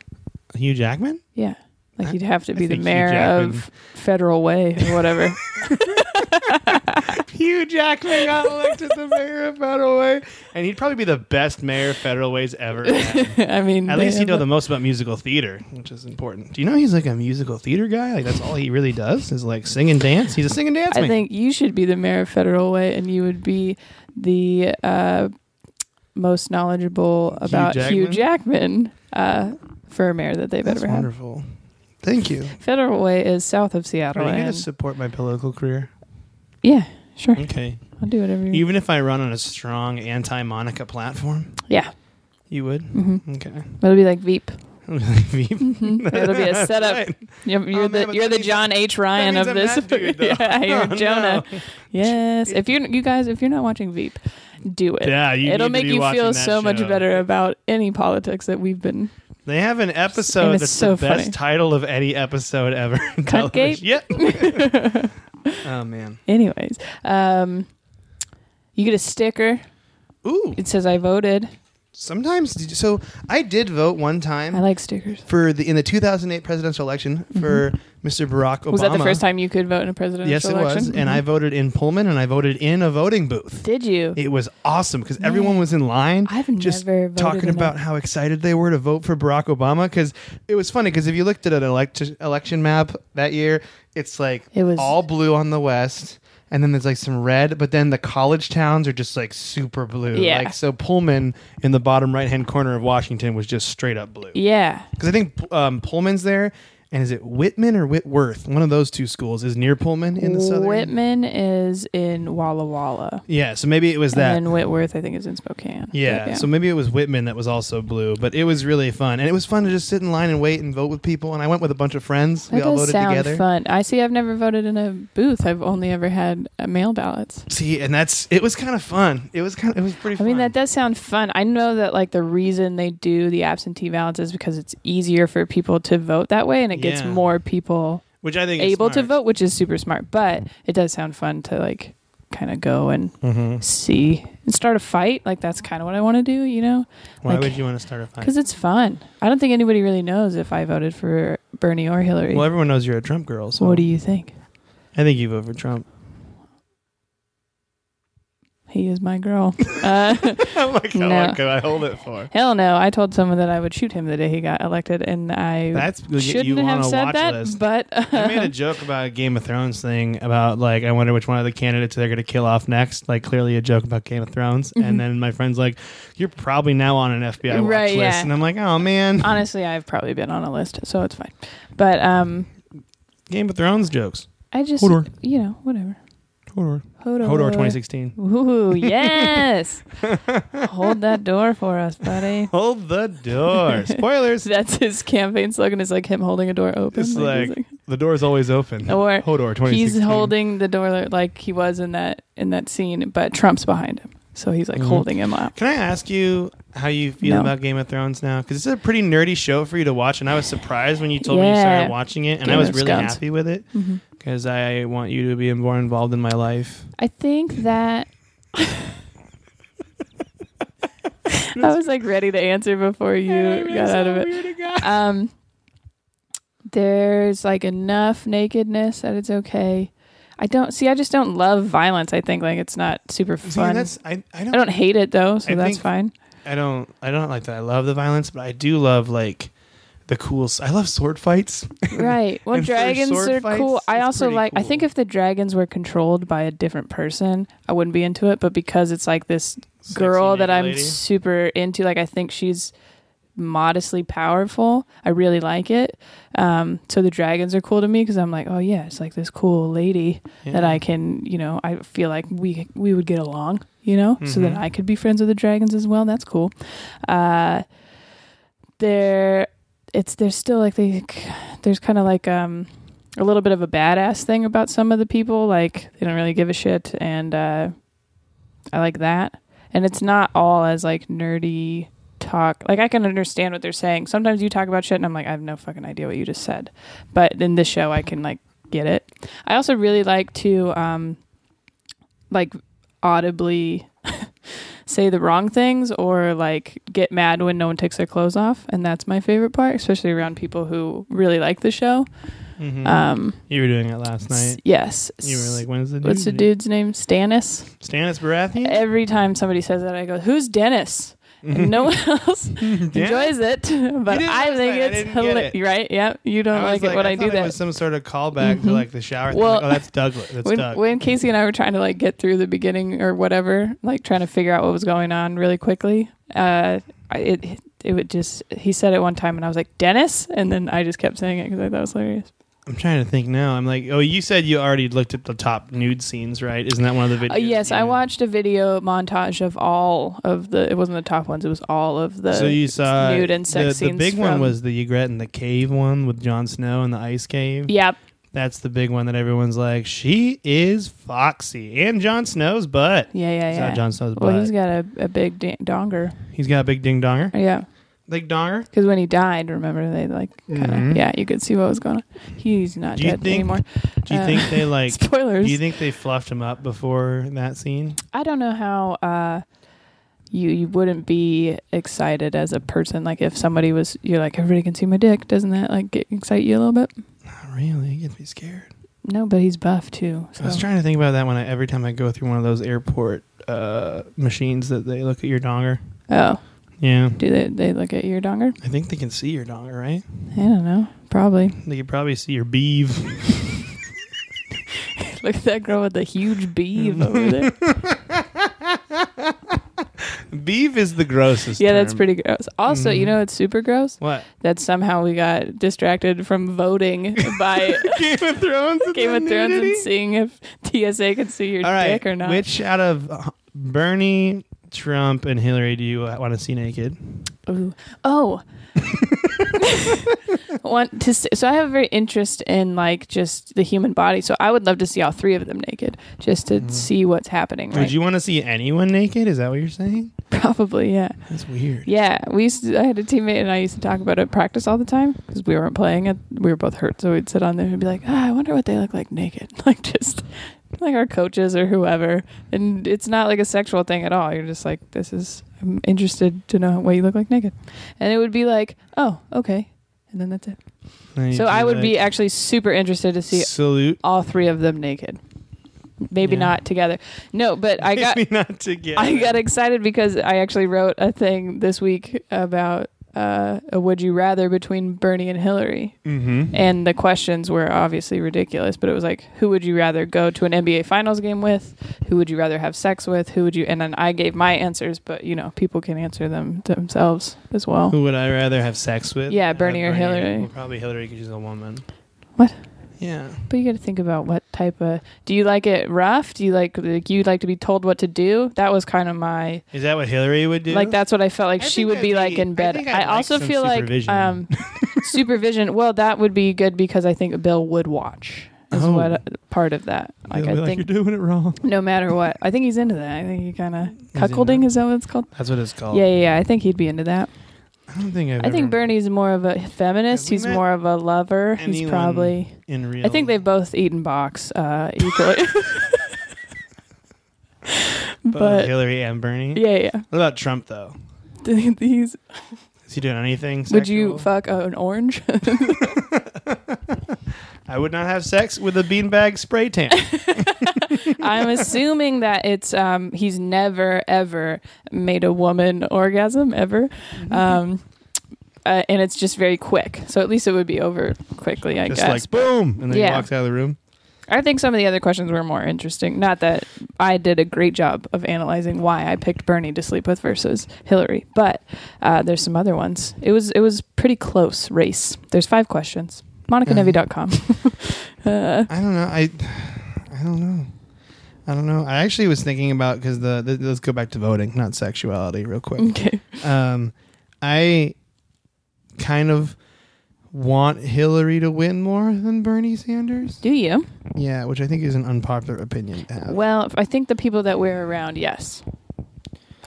Speaker 3: Hugh Jackman?
Speaker 2: Yeah, like he'd have to
Speaker 3: I
Speaker 2: be the
Speaker 3: think Hugh
Speaker 2: mayor
Speaker 3: Jackman-
Speaker 2: of Federal Way or whatever.
Speaker 3: Hugh Jackman got elected the mayor of Federal Way, and he'd probably be the best mayor Federal Way's ever had.
Speaker 2: I mean,
Speaker 3: At
Speaker 2: they
Speaker 3: least he'd know
Speaker 2: have
Speaker 3: the most about musical theater, which is important. Do you know he's like a musical theater guy? Like that's all he really does is like sing and dance. He's a sing and dance
Speaker 2: I
Speaker 3: man.
Speaker 2: think you should be the mayor of Federal Way, and you would be the most knowledgeable about Hugh Jackman for a mayor that they've
Speaker 3: That's
Speaker 2: ever had.
Speaker 3: wonderful. Thank you.
Speaker 2: Federal Way is south of Seattle.
Speaker 3: Are you going to
Speaker 2: and
Speaker 3: support my political career?
Speaker 2: yeah, sure.
Speaker 3: Okay.
Speaker 2: I'll do whatever you
Speaker 3: Even if I run on a strong anti-Monica platform,
Speaker 2: Yeah.
Speaker 3: you would?
Speaker 2: Mm-hmm.
Speaker 3: Okay.
Speaker 2: It'll be like Veep.
Speaker 3: Veep.
Speaker 2: It'll be a
Speaker 3: That's
Speaker 2: setup.
Speaker 3: right.
Speaker 2: You're
Speaker 3: man, but
Speaker 2: the
Speaker 3: that means
Speaker 2: John H. Ryan
Speaker 3: means
Speaker 2: of
Speaker 3: I'm
Speaker 2: this.
Speaker 3: that dude, though.
Speaker 2: Yeah, you're
Speaker 3: Oh,
Speaker 2: Jonah.
Speaker 3: no.
Speaker 2: Yes. If you're not watching Veep, do it.
Speaker 3: Yeah, you
Speaker 2: It'll
Speaker 3: need to
Speaker 2: make
Speaker 3: be
Speaker 2: you
Speaker 3: watching
Speaker 2: feel
Speaker 3: that
Speaker 2: so much
Speaker 3: show.
Speaker 2: better about any politics that we've been.
Speaker 3: They have an episode
Speaker 2: And it's
Speaker 3: that's
Speaker 2: so
Speaker 3: the best
Speaker 2: funny.
Speaker 3: title of any episode ever. in
Speaker 2: Cutgate?
Speaker 3: television. Yep. Oh, man.
Speaker 2: Anyways, you get a sticker.
Speaker 3: Ooh.
Speaker 2: It says I voted.
Speaker 3: sometimes. So I did vote one time.
Speaker 2: I like stickers.
Speaker 3: In the 2008 presidential election for Mr. Barack Obama.
Speaker 2: Was that the first time you could vote in a presidential
Speaker 3: election?
Speaker 2: election?
Speaker 3: Yes, it was. And I voted in Pullman, and I voted in a voting booth.
Speaker 2: Did you?
Speaker 3: It was awesome because everyone was in line.
Speaker 2: I've
Speaker 3: just
Speaker 2: never voted
Speaker 3: talking
Speaker 2: in
Speaker 3: about how excited they were to vote for Barack Obama. Because it was funny because if you looked at an election map that year, it's like
Speaker 2: It was-
Speaker 3: all blue on the west. And then there's like some red, but then the college towns are just like super blue.
Speaker 2: Yeah.
Speaker 3: Like so Pullman in the bottom right-hand corner of Washington was just straight up blue.
Speaker 2: Yeah.
Speaker 3: Because I think Pullman's there, and is it Whitman or Whitworth? One of those two schools is near Pullman in the southern.
Speaker 2: Whitman is in Walla Walla.
Speaker 3: Yeah, so maybe it was that.
Speaker 2: And then Whitworth, I think, is in Spokane.
Speaker 3: Yeah, so maybe it was Whitman that was also blue, but it was really fun. And it was fun to just sit in line and wait and vote with people. And I went with a bunch of friends.
Speaker 2: That
Speaker 3: We all
Speaker 2: does
Speaker 3: voted
Speaker 2: sound
Speaker 3: together.
Speaker 2: fun. I've never voted in a booth. I've only ever had mail ballots.
Speaker 3: See, and it was kind of fun. It was pretty fun.
Speaker 2: I mean, that does sound fun. I know that like the reason they do the absentee ballots is because it's easier for people to vote that way, and it gets
Speaker 3: Yeah.
Speaker 2: more people
Speaker 3: which I think is
Speaker 2: able to
Speaker 3: smart.
Speaker 2: vote, which is super smart. But it does sound fun to like kind of go and see and start a fight. Like that's kind of what I want to do, you know?
Speaker 3: Why
Speaker 2: Like,
Speaker 3: would you want to start a fight?
Speaker 2: because it's fun. I don't think anybody really knows if I voted for Bernie or Hillary.
Speaker 3: Well, everyone knows you're a Trump girl. So
Speaker 2: What do you think?
Speaker 3: I think you vote for Trump.
Speaker 2: He is my girl.
Speaker 3: I'm like, how
Speaker 2: No.
Speaker 3: long can I hold it for?
Speaker 2: Hell no. I told someone that I would shoot him the day he got elected, and I
Speaker 3: That's you
Speaker 2: shouldn't
Speaker 3: on
Speaker 2: have
Speaker 3: a
Speaker 2: said
Speaker 3: watch
Speaker 2: that.
Speaker 3: list.
Speaker 2: But
Speaker 3: I made a joke about a Game of Thrones thing about like I wonder which one of the candidates they're going to kill off next. Like clearly a joke about Game of Thrones, and then my friend's like, "You're probably now on an FBI watch
Speaker 2: Right,
Speaker 3: list,"
Speaker 2: yeah.
Speaker 3: and I'm like, "Oh man,
Speaker 2: honestly, I've probably been on a list, so it's fine. But
Speaker 3: Game of Thrones jokes."
Speaker 2: I just,
Speaker 3: Hodor.
Speaker 2: Whatever.
Speaker 3: Hodor,
Speaker 2: Hodor.
Speaker 3: Hodor 2016.
Speaker 2: Ooh, yes. Hold that door for us, buddy.
Speaker 3: Hold the door. Spoilers.
Speaker 2: That's his campaign slogan. Is like him holding a door open.
Speaker 3: It's
Speaker 2: he's
Speaker 3: like the door's always open.
Speaker 2: Or
Speaker 3: Hodor 2016.
Speaker 2: he's holding the door like he was in that scene, but Trump's behind him, so he's like holding him up.
Speaker 3: Can I ask you how you feel
Speaker 2: No.
Speaker 3: about Game of Thrones now? Because it's a pretty nerdy show for you to watch, and I was surprised when you told me you
Speaker 2: Yeah.
Speaker 3: started watching it, and
Speaker 2: Game
Speaker 3: I was
Speaker 2: of
Speaker 3: really
Speaker 2: Scones.
Speaker 3: happy with it because I want you to be more involved in my life.
Speaker 2: I think that I was like ready to answer before you got out of it. There's like enough nakedness that it's okay. I just don't love violence. I think like it's not super fun.
Speaker 3: I
Speaker 2: I don't hate it though, so
Speaker 3: I
Speaker 2: that's
Speaker 3: think-
Speaker 2: fine.
Speaker 3: I don't like that. I love the violence, but I do love like the cool. I love sword fights.
Speaker 2: Right. Well,
Speaker 3: And for
Speaker 2: dragons
Speaker 3: sword
Speaker 2: are
Speaker 3: fights,
Speaker 2: cool. I
Speaker 3: it's
Speaker 2: also
Speaker 3: pretty
Speaker 2: like. I
Speaker 3: cool.
Speaker 2: think if the dragons were controlled by a different person, I wouldn't be into it. But because it's like this girl that
Speaker 3: naked
Speaker 2: I'm
Speaker 3: lady.
Speaker 2: super into, like I think she's modestly powerful. I really like it. So the dragons are cool to me because I'm like, oh yeah, it's like this cool lady that I can, I feel like we would get along, so that I could be friends with the dragons as well. That's cool. There's still like there's kind of like a little bit of a badass thing about some of the people. Like they don't really give a shit, and I like that. And it's not all as like nerdy talk. Like I can understand what they're saying. Sometimes you talk about shit and I'm like, I have no fucking idea what you just said. But in this show I can like get it. I also really like to like audibly say the wrong things or like get mad when no one takes their clothes off, and that's my favorite part, especially around people who really like the show.
Speaker 3: You were doing it last night.
Speaker 2: Yes.
Speaker 3: You were like, when's the dude?
Speaker 2: What's the dude's name? Stannis.
Speaker 3: Stannis Baratheon?
Speaker 2: Every time somebody says that, I go, "Who's Dennis?" And no one else enjoys it, but
Speaker 3: didn't
Speaker 2: I
Speaker 3: notice
Speaker 2: think
Speaker 3: that. I
Speaker 2: it's
Speaker 3: didn't get
Speaker 2: hilarious.
Speaker 3: it.
Speaker 2: Right? Yeah, you don't like it when I do
Speaker 3: thought
Speaker 2: that.
Speaker 3: It was some sort of callback to like the shower thing.
Speaker 2: Well,
Speaker 3: Like, oh, that's Douglas. That's Doug.
Speaker 2: when Casey and I were trying to like get through the beginning or whatever, like trying to figure out what was going on really quickly, it would just, he said it one time and I was like, "Dennis," and then I just kept saying it because I thought it was hilarious.
Speaker 3: I'm trying to think now. I'm like, oh, you said you already looked at the top nude scenes, right? Isn't that one of the videos?
Speaker 2: Yes, I
Speaker 3: you-
Speaker 2: watched a video montage of all of the, it wasn't the top ones, it was all of the
Speaker 3: So you saw
Speaker 2: nude and sex
Speaker 3: the
Speaker 2: scenes.
Speaker 3: big one
Speaker 2: from-
Speaker 3: was the Ygritte in the cave one with Jon Snow in the ice cave.
Speaker 2: Yep.
Speaker 3: That's the big one that everyone's like, she is foxy. And Jon Snow's butt.
Speaker 2: Yeah.
Speaker 3: It's not Jon Snow's butt.
Speaker 2: Well, he's got a big donger.
Speaker 3: He's got a big ding donger.
Speaker 2: Yeah.
Speaker 3: Big donger.
Speaker 2: Because when he died, remember, they like kind of, yeah, you could see what was going on. He's not
Speaker 3: Do you
Speaker 2: dead
Speaker 3: think-
Speaker 2: anymore.
Speaker 3: Do you think they like...
Speaker 2: Spoilers.
Speaker 3: Do you think they fluffed him up before that scene?
Speaker 2: I don't know how you wouldn't be excited as a person. Like if somebody was, you're like, everybody can see my dick. Doesn't that like excite you a little bit?
Speaker 3: Not really. It gets me scared.
Speaker 2: No, but he's buff too. So.
Speaker 3: I was trying to think about that every time I go through one of those airport machines that they look at your donger.
Speaker 2: Oh.
Speaker 3: Yeah.
Speaker 2: Do they look at your donger?
Speaker 3: I think they can see your donger, right?
Speaker 2: I don't know. Probably.
Speaker 3: They can probably see your beeve.
Speaker 2: Look at that girl with the huge beeve over there.
Speaker 3: Beeve is the grossest
Speaker 2: Yeah,
Speaker 3: term.
Speaker 2: that's pretty gross. Also, you know what's super gross?
Speaker 3: What?
Speaker 2: That somehow we got distracted from voting by
Speaker 3: Game of Thrones?
Speaker 2: Game of Thrones and seeing if TSA could see your
Speaker 3: All right.
Speaker 2: dick or not.
Speaker 3: Which out of Bernie, Trump, and Hillary do you want to see naked?
Speaker 2: Ooh. Oh. So I have a very interest in like just the human body. So I would love to see all three of them naked, just to see what's happening. Right?
Speaker 3: Would you want to see anyone naked? Is that what you're saying?
Speaker 2: Probably, yeah.
Speaker 3: That's weird.
Speaker 2: Yeah, I had a teammate and I used to talk about it at practice all the time because we weren't playing it. We were both hurt, so we'd sit on there and be like, I wonder what they look like naked. Like just like our coaches or whoever. And it's not like a sexual thing at all. You're just like, I'm interested to know what you look like naked. And it would be like, oh, okay. And then that's it. So I would be actually super interested to see
Speaker 3: salute
Speaker 2: all three of them naked. Maybe not together. No, but I got
Speaker 3: maybe not together.
Speaker 2: I got excited because I actually wrote a thing this week about a would you rather between Bernie and Hillary.
Speaker 3: Mm-hmm.
Speaker 2: And the questions were obviously ridiculous, but it was like, who would you rather go to an NBA Finals game with? Who would you rather have sex with? And then I gave my answers, but people can answer them themselves as well.
Speaker 3: Who would I rather have sex with?
Speaker 2: Yeah, Bernie or Hillary.
Speaker 3: Well, probably Hillary because she's a woman.
Speaker 2: What?
Speaker 3: Yeah.
Speaker 2: But you got to think about what type of... Do you like it rough? Do you like to be told what to do? That was kind of my...
Speaker 3: Is that what Hillary would do?
Speaker 2: Like, that's what I felt like she would be like in bed. I also feel like supervision. Well, that would be good because I think Bill would watch. Is what part of that. Like, I think
Speaker 3: you're doing it wrong.
Speaker 2: No matter what. I think he's into that. I think he kind of... Cuckolding, is that what it's called?
Speaker 3: That's what it's called.
Speaker 2: Yeah. I think he'd be into that.
Speaker 3: I
Speaker 2: think Bernie's more of a feminist. He's more of a lover. He's probably
Speaker 3: in real.
Speaker 2: I think they've both eaten box equally.
Speaker 3: But Hillary and Bernie.
Speaker 2: Yeah.
Speaker 3: What about Trump though?
Speaker 2: Is
Speaker 3: he doing anything sexual?
Speaker 2: Would you fuck an orange?
Speaker 3: I would not have sex with a beanbag spray tan.
Speaker 2: I'm assuming that it's he's never ever made a woman orgasm ever, and it's just very quick. So at least it would be over quickly, I
Speaker 3: just
Speaker 2: guess.
Speaker 3: Like boom, and then he walks out of the room.
Speaker 2: I think some of the other questions were more interesting. Not that I did a great job of analyzing why I picked Bernie to sleep with versus Hillary, but there's some other ones. It was pretty close race. There's 5 questions. MonicaNevy.com.
Speaker 3: I don't know. I don't know. I actually was thinking about because let's go back to voting, not sexuality, real quick.
Speaker 2: Okay.
Speaker 3: I kind of want Hillary to win more than Bernie Sanders.
Speaker 2: Do you?
Speaker 3: Yeah, which I think is an unpopular opinion to have.
Speaker 2: Well, I think the people that we're around, yes.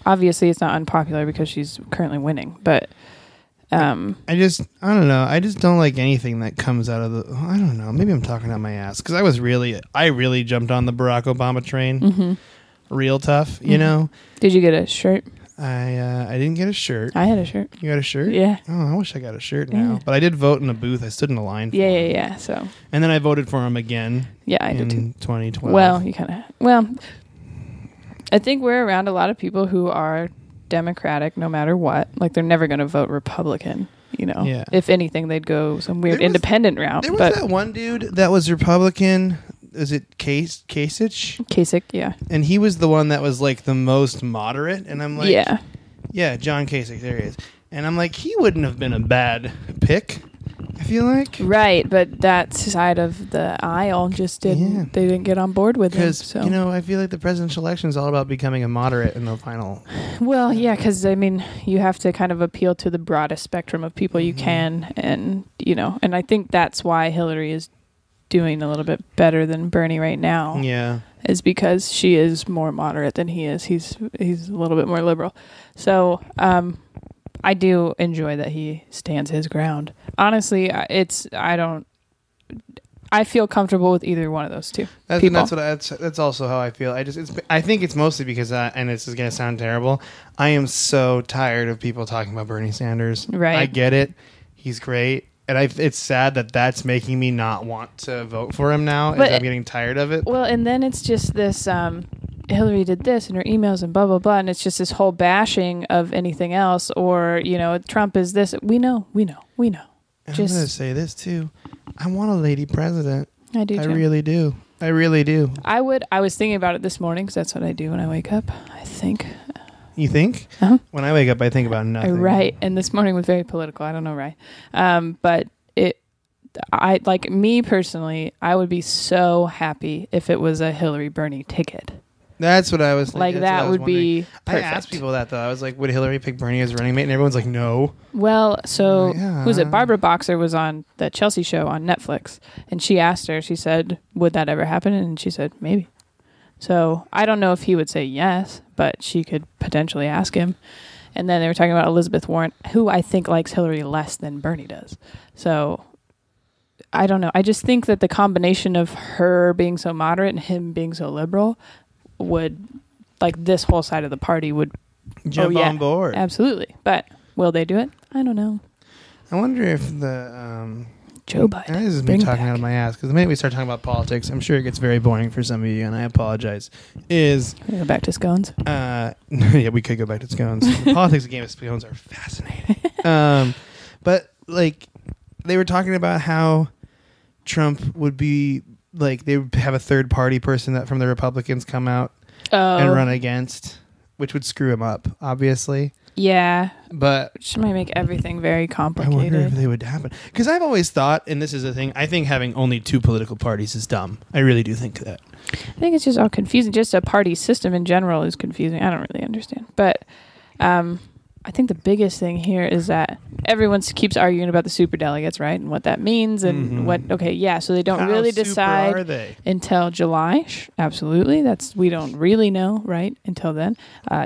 Speaker 2: Obviously, it's not unpopular because she's currently winning, but. I don't know. I just don't like anything that comes out of I don't know. Maybe I'm talking out my ass because I really jumped on the Barack Obama train, real tough. You know. Did you get a shirt?
Speaker 3: I didn't get a shirt.
Speaker 2: I had a shirt.
Speaker 3: You got a shirt?
Speaker 2: Yeah.
Speaker 3: Oh, I wish I got a shirt now. But I did vote in a booth. I stood in a line. For him.
Speaker 2: Yeah. So.
Speaker 3: And then I voted for him again.
Speaker 2: Yeah, I did too.
Speaker 3: In 2012.
Speaker 2: Well, I think we're around a lot of people who are Democratic no matter what. Like they're never going to vote Republican, Yeah. If anything, they'd go some weird independent route.
Speaker 3: There was that one dude that was Republican. Is it Kasich?
Speaker 2: Kasich, yeah.
Speaker 3: And he was the one that was like the most moderate. And I'm like, yeah, John Kasich. There he is. And I'm like, he wouldn't have been a bad pick. I feel like
Speaker 2: right, but that side of the aisle just didn't. Yeah. They didn't get on board with him.
Speaker 3: Because I feel like the presidential election is all about becoming a moderate in the final.
Speaker 2: Well, yeah, because you have to kind of appeal to the broadest spectrum of people you can, and and I think that's why Hillary is doing a little bit better than Bernie right now.
Speaker 3: Yeah,
Speaker 2: is because she is more moderate than he is. He's a little bit more liberal. So, I do enjoy that he stands his ground. Honestly, I I feel comfortable with either one of those two
Speaker 3: That's
Speaker 2: people.
Speaker 3: that's also how I feel. I think it's mostly because and this is gonna sound terrible. I am so tired of people talking about Bernie Sanders.
Speaker 2: Right.
Speaker 3: I get it. He's great. And it's sad that that's making me not want to vote for him now.
Speaker 2: But-
Speaker 3: as I'm getting tired of it.
Speaker 2: Well, and then it's just this Hillary did this in her emails and blah, blah, blah. And it's just this whole bashing of anything else or, Trump is this. We know.
Speaker 3: And I'm going to say this too. I want a lady president.
Speaker 2: I do, too.
Speaker 3: I really do.
Speaker 2: I was thinking about it this morning because that's what I do when I wake up, I think.
Speaker 3: You think?
Speaker 2: Uh-huh.
Speaker 3: When I wake up, I think about nothing.
Speaker 2: Right. And this morning was very political. I don't know why. But me personally, I would be so happy if it was a Hillary Bernie ticket.
Speaker 3: That's what I was thinking.
Speaker 2: Like that would be perfect.
Speaker 3: I asked people that though. I was like, would Hillary pick Bernie as running mate? And everyone's like, no.
Speaker 2: Well, so
Speaker 3: Yeah.
Speaker 2: who's it? Barbara Boxer was on the Chelsea show on Netflix. And she asked her, she said, would that ever happen? And she said, maybe. So I don't know if he would say yes, but she could potentially ask him. And then they were talking about Elizabeth Warren, who I think likes Hillary less than Bernie does. So I don't know. I just think that the combination of her being so moderate and him being so liberal would, like, this whole side of the party would
Speaker 3: Jump on board.
Speaker 2: Absolutely. But will they do it? I don't know.
Speaker 3: I wonder if the
Speaker 2: Joe Biden.
Speaker 3: this is me talking out of my ass because the minute we start talking about politics, I'm sure it gets very boring for some of you, and I apologize.
Speaker 2: Go back to scones.
Speaker 3: Yeah, we could go back to scones. The politics of Game of Scones are fascinating. But like they were talking about how Trump would be like they would have a third party person that from the Republicans come out and run against, which would screw him up, obviously.
Speaker 2: Yeah.
Speaker 3: But
Speaker 2: Which might make everything very
Speaker 3: I
Speaker 2: complicated.
Speaker 3: wonder if they would happen. Because I've always thought, and this is the thing, I think having only two political parties is dumb. I really do think that.
Speaker 2: I think it's just all confusing. Just a party system in general is confusing. I don't really understand. But I think the biggest thing here is that everyone keeps arguing about the superdelegates, right? And what that means and so they don't
Speaker 3: How
Speaker 2: really
Speaker 3: super
Speaker 2: decide
Speaker 3: are they?
Speaker 2: until July. Absolutely. We don't really know, right? Until then.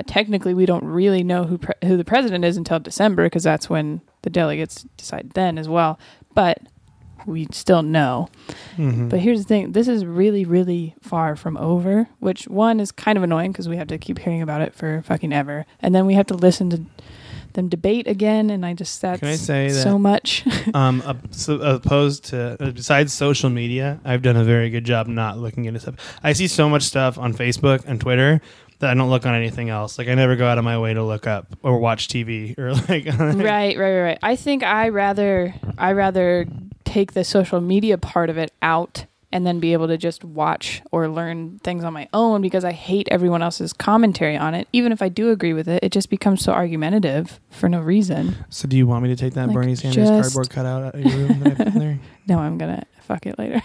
Speaker 2: Technically, we don't really know who the president is until December because that's when the delegates decide then as well. But we still know.
Speaker 3: Mm-hmm.
Speaker 2: But here's the thing. This is really, really far from over, which one is kind of annoying because we have to keep hearing about it for fucking ever. And then we have to listen to them debate again. And that's
Speaker 3: Can I say that,
Speaker 2: so much.
Speaker 3: Opposed to, besides social media, I've done a very good job not looking into stuff. I see so much stuff on Facebook and Twitter that I don't look on anything else. Like I never go out of my way to look up or watch TV or like.
Speaker 2: Right. I think I rather take the social media part of it out and then be able to just watch or learn things on my own because I hate everyone else's commentary on it. Even if I do agree with it, it just becomes so argumentative for no reason.
Speaker 3: So do you want me to take that
Speaker 2: Like,
Speaker 3: Bernie Sanders cardboard cutout out of your room that I put in there?
Speaker 2: No, I'm going to fuck it later.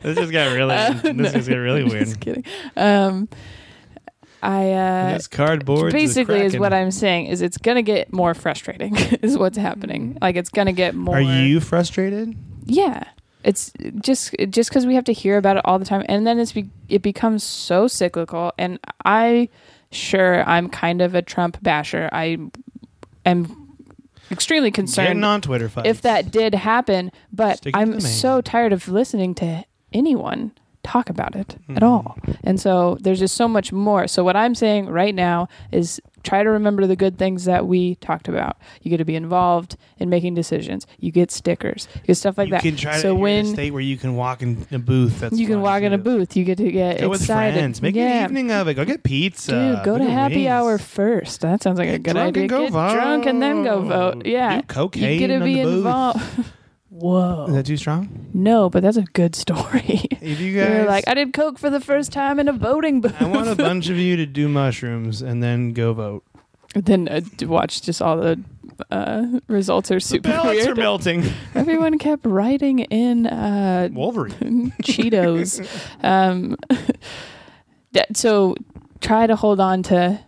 Speaker 3: This just got really weird.
Speaker 2: Just kidding.
Speaker 3: This cardboard
Speaker 2: basically is what I'm saying is it's going to get more frustrating is what's happening. Like it's going to get more.
Speaker 3: Are you frustrated?
Speaker 2: Yeah. It's just because we have to hear about it all the time. And then it becomes so cyclical. And I'm kind of a Trump basher. I am extremely concerned
Speaker 3: Getting on Twitter fights.
Speaker 2: if that did happen. But
Speaker 3: Stick to
Speaker 2: I'm
Speaker 3: the main.
Speaker 2: so tired of listening to anyone talk about it at all. And so there's just so much more. So what I'm saying right now is try to remember the good things that we talked about. You get to be involved in making decisions. You get stickers. You get stuff like that.
Speaker 3: You can try
Speaker 2: so
Speaker 3: to
Speaker 2: when
Speaker 3: in a state where you can walk in a booth. That's
Speaker 2: you can
Speaker 3: fun,
Speaker 2: walk in a
Speaker 3: too.
Speaker 2: booth, you get to get
Speaker 3: Go with
Speaker 2: excited.
Speaker 3: friends. Make an evening of it. Go get pizza.
Speaker 2: Dude, go
Speaker 3: Go
Speaker 2: to
Speaker 3: get
Speaker 2: happy
Speaker 3: wings.
Speaker 2: hour first. That sounds like a
Speaker 3: Get
Speaker 2: good
Speaker 3: drunk
Speaker 2: idea.
Speaker 3: and go
Speaker 2: Get
Speaker 3: vote.
Speaker 2: drunk and then go vote. Yeah.
Speaker 3: Do cocaine
Speaker 2: You get to
Speaker 3: on
Speaker 2: be
Speaker 3: the booth.
Speaker 2: involved. Whoa.
Speaker 3: Is that too strong?
Speaker 2: No, but that's a good story.
Speaker 3: If you
Speaker 2: You're
Speaker 3: guys,
Speaker 2: like, I did coke for the first time in a voting booth.
Speaker 3: I want a bunch of you to do mushrooms and then go vote.
Speaker 2: Then to watch just all the results are super
Speaker 3: Ballots
Speaker 2: weird.
Speaker 3: are melting.
Speaker 2: Everyone kept writing in
Speaker 3: Wolverine.
Speaker 2: Cheetos. So try to hold on to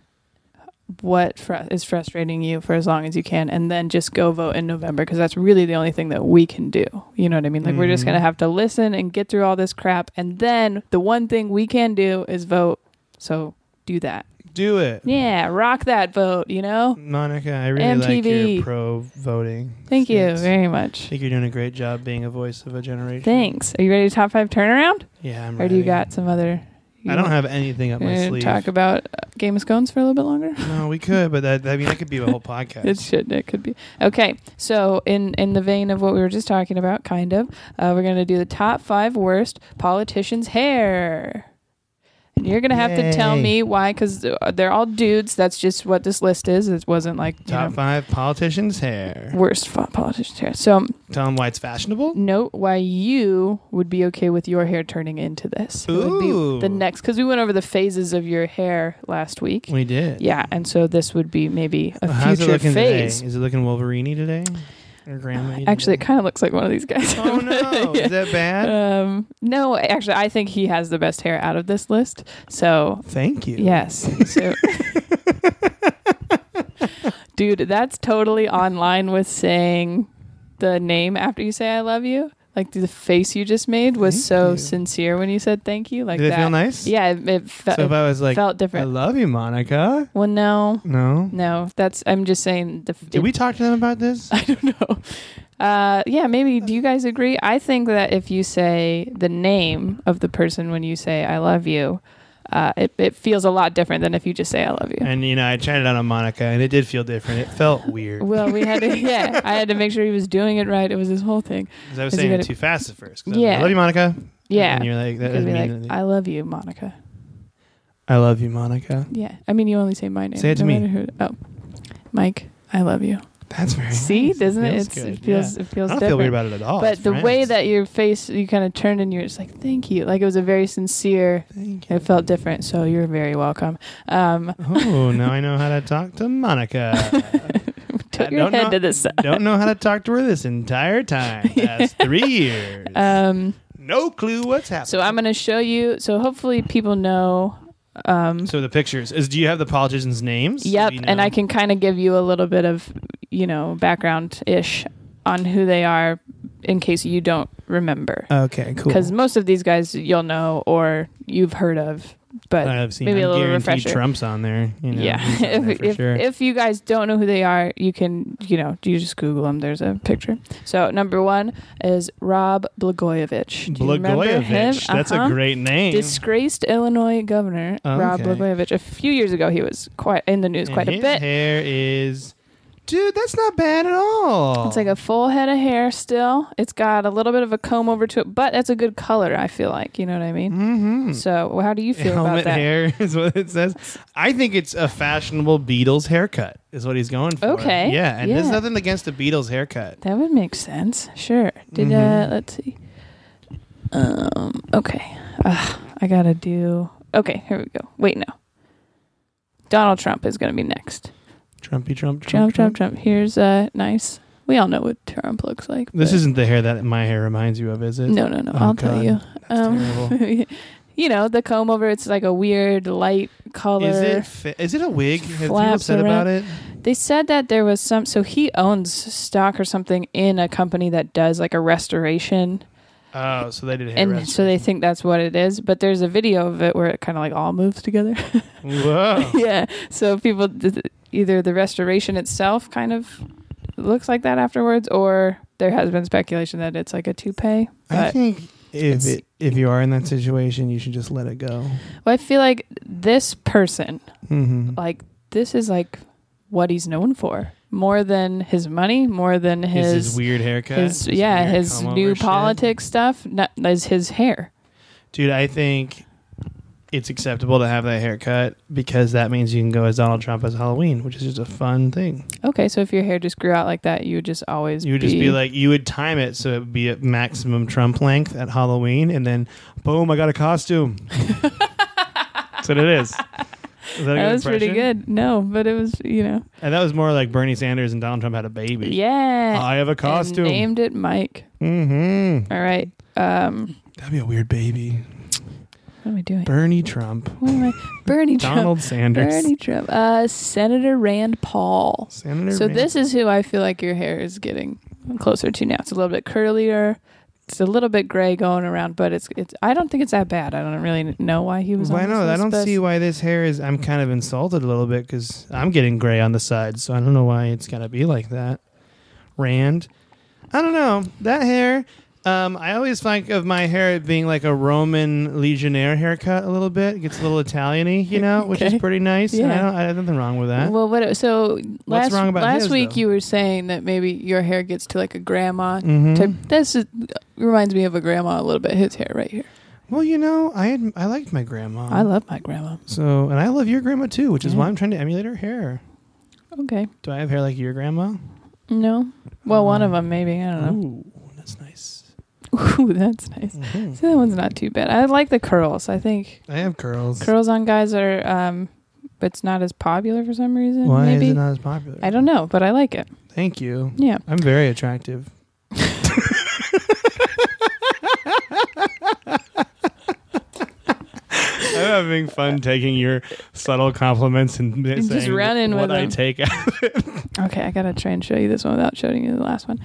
Speaker 2: what is frustrating you for as long as you can, and then just go vote in November because that's really the only thing that we can do. You know what I mean? Like we're just going to have to listen and get through all this crap, and then the one thing we can do is vote. So do that.
Speaker 3: Do it.
Speaker 2: Yeah, rock that vote, you know?
Speaker 3: Monica, I really like
Speaker 2: MTV.
Speaker 3: your pro voting.
Speaker 2: Thank you
Speaker 3: skits.
Speaker 2: very
Speaker 3: I
Speaker 2: much.
Speaker 3: think you're doing a great job being a voice of a generation.
Speaker 2: Thanks. Are you ready to top 5 turnaround?
Speaker 3: Yeah, I'm
Speaker 2: Or
Speaker 3: ready.
Speaker 2: do you got some other...
Speaker 3: I don't have anything up my
Speaker 2: Gonna
Speaker 3: sleeve.
Speaker 2: talk about Game of Scones for a little bit longer?
Speaker 3: No, we could, but that could be a whole podcast.
Speaker 2: It could be. Okay, so in the vein of what we were just talking about, kind of, we're going to do the top 5 worst politicians' hair. And you're going to have to tell
Speaker 3: Yay.
Speaker 2: me why, because they're all dudes. That's just what this list is. It wasn't like
Speaker 3: Top 5 politicians' hair.
Speaker 2: worst politicians' hair. So
Speaker 3: Tell them why it's fashionable.
Speaker 2: note why you would be okay with your hair turning into this. It would
Speaker 3: Ooh.
Speaker 2: be the next, because we went over the phases of your hair last week.
Speaker 3: We did.
Speaker 2: Yeah, and so this would be maybe a
Speaker 3: How's it
Speaker 2: future
Speaker 3: looking
Speaker 2: phase.
Speaker 3: today? Is it looking Wolverine today? Or Grandma?
Speaker 2: Actually, it kind of looks like one of these guys.
Speaker 3: Oh no!
Speaker 2: Yeah.
Speaker 3: Is that bad?
Speaker 2: No, actually, I think he has the best hair out of this list. So,
Speaker 3: Thank you.
Speaker 2: yes. So, dude, that's totally online with saying the name after you say "I love you." Like the face you just made was
Speaker 3: Thank
Speaker 2: so
Speaker 3: you.
Speaker 2: sincere when you said "thank you." Like
Speaker 3: Did
Speaker 2: that.
Speaker 3: it feel nice?
Speaker 2: Yeah, it
Speaker 3: So if I was like,
Speaker 2: felt
Speaker 3: I
Speaker 2: different.
Speaker 3: love you, Monica.
Speaker 2: Well, no,
Speaker 3: No.
Speaker 2: that's. I'm just saying.
Speaker 3: Did we talk to them about this?
Speaker 2: I don't know. Yeah, maybe. Do you guys agree? I think that if you say the name of the person when you say "I love you," it feels a lot different than if you just say "I love you."
Speaker 3: And I tried it out on Monica, and it did feel different. It felt weird.
Speaker 2: Well, we had to. Yeah, I had to make sure he was doing it right. It was his whole thing.
Speaker 3: Because I was
Speaker 2: 'cause you
Speaker 3: saying it
Speaker 2: gotta-
Speaker 3: too fast at first. 'Cause I was
Speaker 2: Yeah.
Speaker 3: like, I love you, Monica.
Speaker 2: Yeah,
Speaker 3: And you're like, that
Speaker 2: Could
Speaker 3: doesn't
Speaker 2: be
Speaker 3: mean
Speaker 2: like,
Speaker 3: anything.
Speaker 2: "I love you, Monica."
Speaker 3: I love you, Monica.
Speaker 2: Yeah, I mean, you only say my name.
Speaker 3: Say it to
Speaker 2: no
Speaker 3: me.
Speaker 2: matter who. Oh, Mike, I love you.
Speaker 3: That's very
Speaker 2: See,
Speaker 3: nice.
Speaker 2: doesn't it?
Speaker 3: feels
Speaker 2: It
Speaker 3: good.
Speaker 2: feels.
Speaker 3: Yeah.
Speaker 2: It feels
Speaker 3: I don't
Speaker 2: different.
Speaker 3: feel weird about it at all.
Speaker 2: But
Speaker 3: It's
Speaker 2: the way
Speaker 3: friends.
Speaker 2: that your face, you kind of turned and you're just like, "Thank you." Like it was a very sincere.
Speaker 3: Thank you.
Speaker 2: It felt different. So you're very welcome.
Speaker 3: Oh, now I know how to talk to Monica.
Speaker 2: Tilt
Speaker 3: I
Speaker 2: your
Speaker 3: don't
Speaker 2: head
Speaker 3: know-
Speaker 2: to the side.
Speaker 3: Don't know how to talk to her this entire time. That's 3 years. No clue what's happening.
Speaker 2: So I'm going to show you. So hopefully people know.
Speaker 3: So the pictures do you have the politicians' names?
Speaker 2: Yep,
Speaker 3: Do you
Speaker 2: and
Speaker 3: know?
Speaker 2: I can kind of give you a little bit of, background ish on who they are in case you don't remember.
Speaker 3: Okay, cool.
Speaker 2: Because most of these guys you'll know or you've heard of, but
Speaker 3: I've seen.
Speaker 2: maybe a
Speaker 3: I'm
Speaker 2: little
Speaker 3: guaranteed
Speaker 2: refresher.
Speaker 3: Trump's on there.
Speaker 2: Yeah,
Speaker 3: he's on there for
Speaker 2: if
Speaker 3: sure.
Speaker 2: if you guys don't know who they are, you can you just Google them. There's a picture. So number 1 is Rob Blagojevich. Do you remember him?
Speaker 3: Blagojevich. That's a great name.
Speaker 2: Disgraced Illinois governor Rob
Speaker 3: Okay.
Speaker 2: Blagojevich. A few years ago, he was quite in the news
Speaker 3: And
Speaker 2: quite a
Speaker 3: his
Speaker 2: bit.
Speaker 3: hair is, dude. That's not bad at all.
Speaker 2: It's like a full head of hair still. It's got a little bit of a comb over to it, but that's a good color, I feel like. You know what I mean?
Speaker 3: Mm-hmm.
Speaker 2: So how do you feel about
Speaker 3: Helmet
Speaker 2: that?
Speaker 3: hair is what it says. I think it's a fashionable Beatles haircut. Is what he's going for.
Speaker 2: Okay.
Speaker 3: Yeah, and there's
Speaker 2: Yeah.
Speaker 3: nothing against the Beatles haircut.
Speaker 2: That would make sense. Sure. Let's see. Okay. I gotta do. Okay, here we go. Wait, no. Donald Trump is gonna be next.
Speaker 3: Trumpy Trump.
Speaker 2: Trump. Here's nice. We all know what Trump looks like.
Speaker 3: This
Speaker 2: but-
Speaker 3: isn't the hair that my hair reminds you of, is it?
Speaker 2: No.
Speaker 3: Oh,
Speaker 2: I'll tell
Speaker 3: God.
Speaker 2: you.
Speaker 3: That's terrible.
Speaker 2: The comb over. It's like a weird light color.
Speaker 3: Is it a wig? Have people
Speaker 2: Flaps
Speaker 3: said
Speaker 2: around.
Speaker 3: about it?
Speaker 2: They said that there was some. So he owns stock or something in a company that does like a restoration.
Speaker 3: Oh, so they did hair
Speaker 2: And so they think that's what it is, but there's a video of it where it kind of like all moves together.
Speaker 3: Whoa.
Speaker 2: Yeah, so people either the restoration itself kind of looks like that afterwards, or there has been speculation that it's like a toupee.
Speaker 3: I
Speaker 2: But
Speaker 3: think if you are in that situation, you should just let it go.
Speaker 2: I feel like this person,
Speaker 3: Mm-hmm.
Speaker 2: like this is like what he's known for, more than his money, more than
Speaker 3: His weird haircut.
Speaker 2: his
Speaker 3: weird
Speaker 2: his
Speaker 3: comb-over
Speaker 2: new
Speaker 3: shit.
Speaker 2: politics stuff. Not is his hair.
Speaker 3: Dude, I think it's acceptable to have that haircut because that means you can go as Donald Trump as Halloween, which is just a fun thing.
Speaker 2: Okay, so if your hair just grew out like that, you would just always
Speaker 3: You would just be like, you would time it so it would be at maximum Trump length at Halloween, and then boom, I got a costume. That's what it is. Is that a
Speaker 2: that
Speaker 3: good
Speaker 2: was pretty
Speaker 3: impression?
Speaker 2: good. No, but it was
Speaker 3: And that was more like Bernie Sanders and Donald Trump had a baby.
Speaker 2: yeah.
Speaker 3: I have a
Speaker 2: And
Speaker 3: costume.
Speaker 2: named it Mike.
Speaker 3: Mm-hmm.
Speaker 2: All right.
Speaker 3: That'd be a weird baby.
Speaker 2: What am I doing?
Speaker 3: Bernie Trump.
Speaker 2: What am I? Bernie Trump.
Speaker 3: Donald Sanders.
Speaker 2: Bernie Trump. Senator Rand Paul.
Speaker 3: Senator
Speaker 2: So
Speaker 3: Rand-
Speaker 2: this is who I feel like your hair is getting closer to now. It's a little bit curlier, it's a little bit gray going around, but it's. I don't think it's that bad. I don't really know why he was.
Speaker 3: Why
Speaker 2: on this
Speaker 3: not? I
Speaker 2: list,
Speaker 3: don't
Speaker 2: but-
Speaker 3: see why this hair is. I'm kind of insulted a little bit because I'm getting gray on the sides, so I don't know why it's got to be like that. Rand, I don't know that hair. I always think of my hair being like a Roman legionnaire haircut a little bit. It gets a little Italian-y, which is
Speaker 2: Okay.
Speaker 3: pretty nice.
Speaker 2: Yeah.
Speaker 3: I have nothing wrong with that.
Speaker 2: Well,
Speaker 3: What's wrong about
Speaker 2: last
Speaker 3: his,
Speaker 2: week
Speaker 3: though?
Speaker 2: you were saying that maybe your hair gets to like a grandma
Speaker 3: Mhm.
Speaker 2: type. Reminds me of a grandma a little bit. His hair right here.
Speaker 3: Well, I liked my grandma.
Speaker 2: I love my grandma.
Speaker 3: and I love your grandma too, which is
Speaker 2: Yeah.
Speaker 3: why I'm trying to emulate her hair.
Speaker 2: Okay.
Speaker 3: Do I have hair like your grandma?
Speaker 2: No. Well, one of them maybe. I don't know.
Speaker 3: Ooh, that's nice.
Speaker 2: Ooh, that's nice.
Speaker 3: Mhm.
Speaker 2: So that one's not too bad. I like the curls. I think
Speaker 3: I have curls.
Speaker 2: curls on guys are it's not as popular for some reason.
Speaker 3: Why
Speaker 2: maybe.
Speaker 3: is it not as popular?
Speaker 2: I don't know, but I like it.
Speaker 3: Thank you.
Speaker 2: Yeah.
Speaker 3: I'm very attractive. I'm having fun taking your subtle compliments and
Speaker 2: just
Speaker 3: saying
Speaker 2: running
Speaker 3: what
Speaker 2: with
Speaker 3: I
Speaker 2: them.
Speaker 3: take out of it.
Speaker 2: Okay, I gotta try and show you this one without showing you the last one.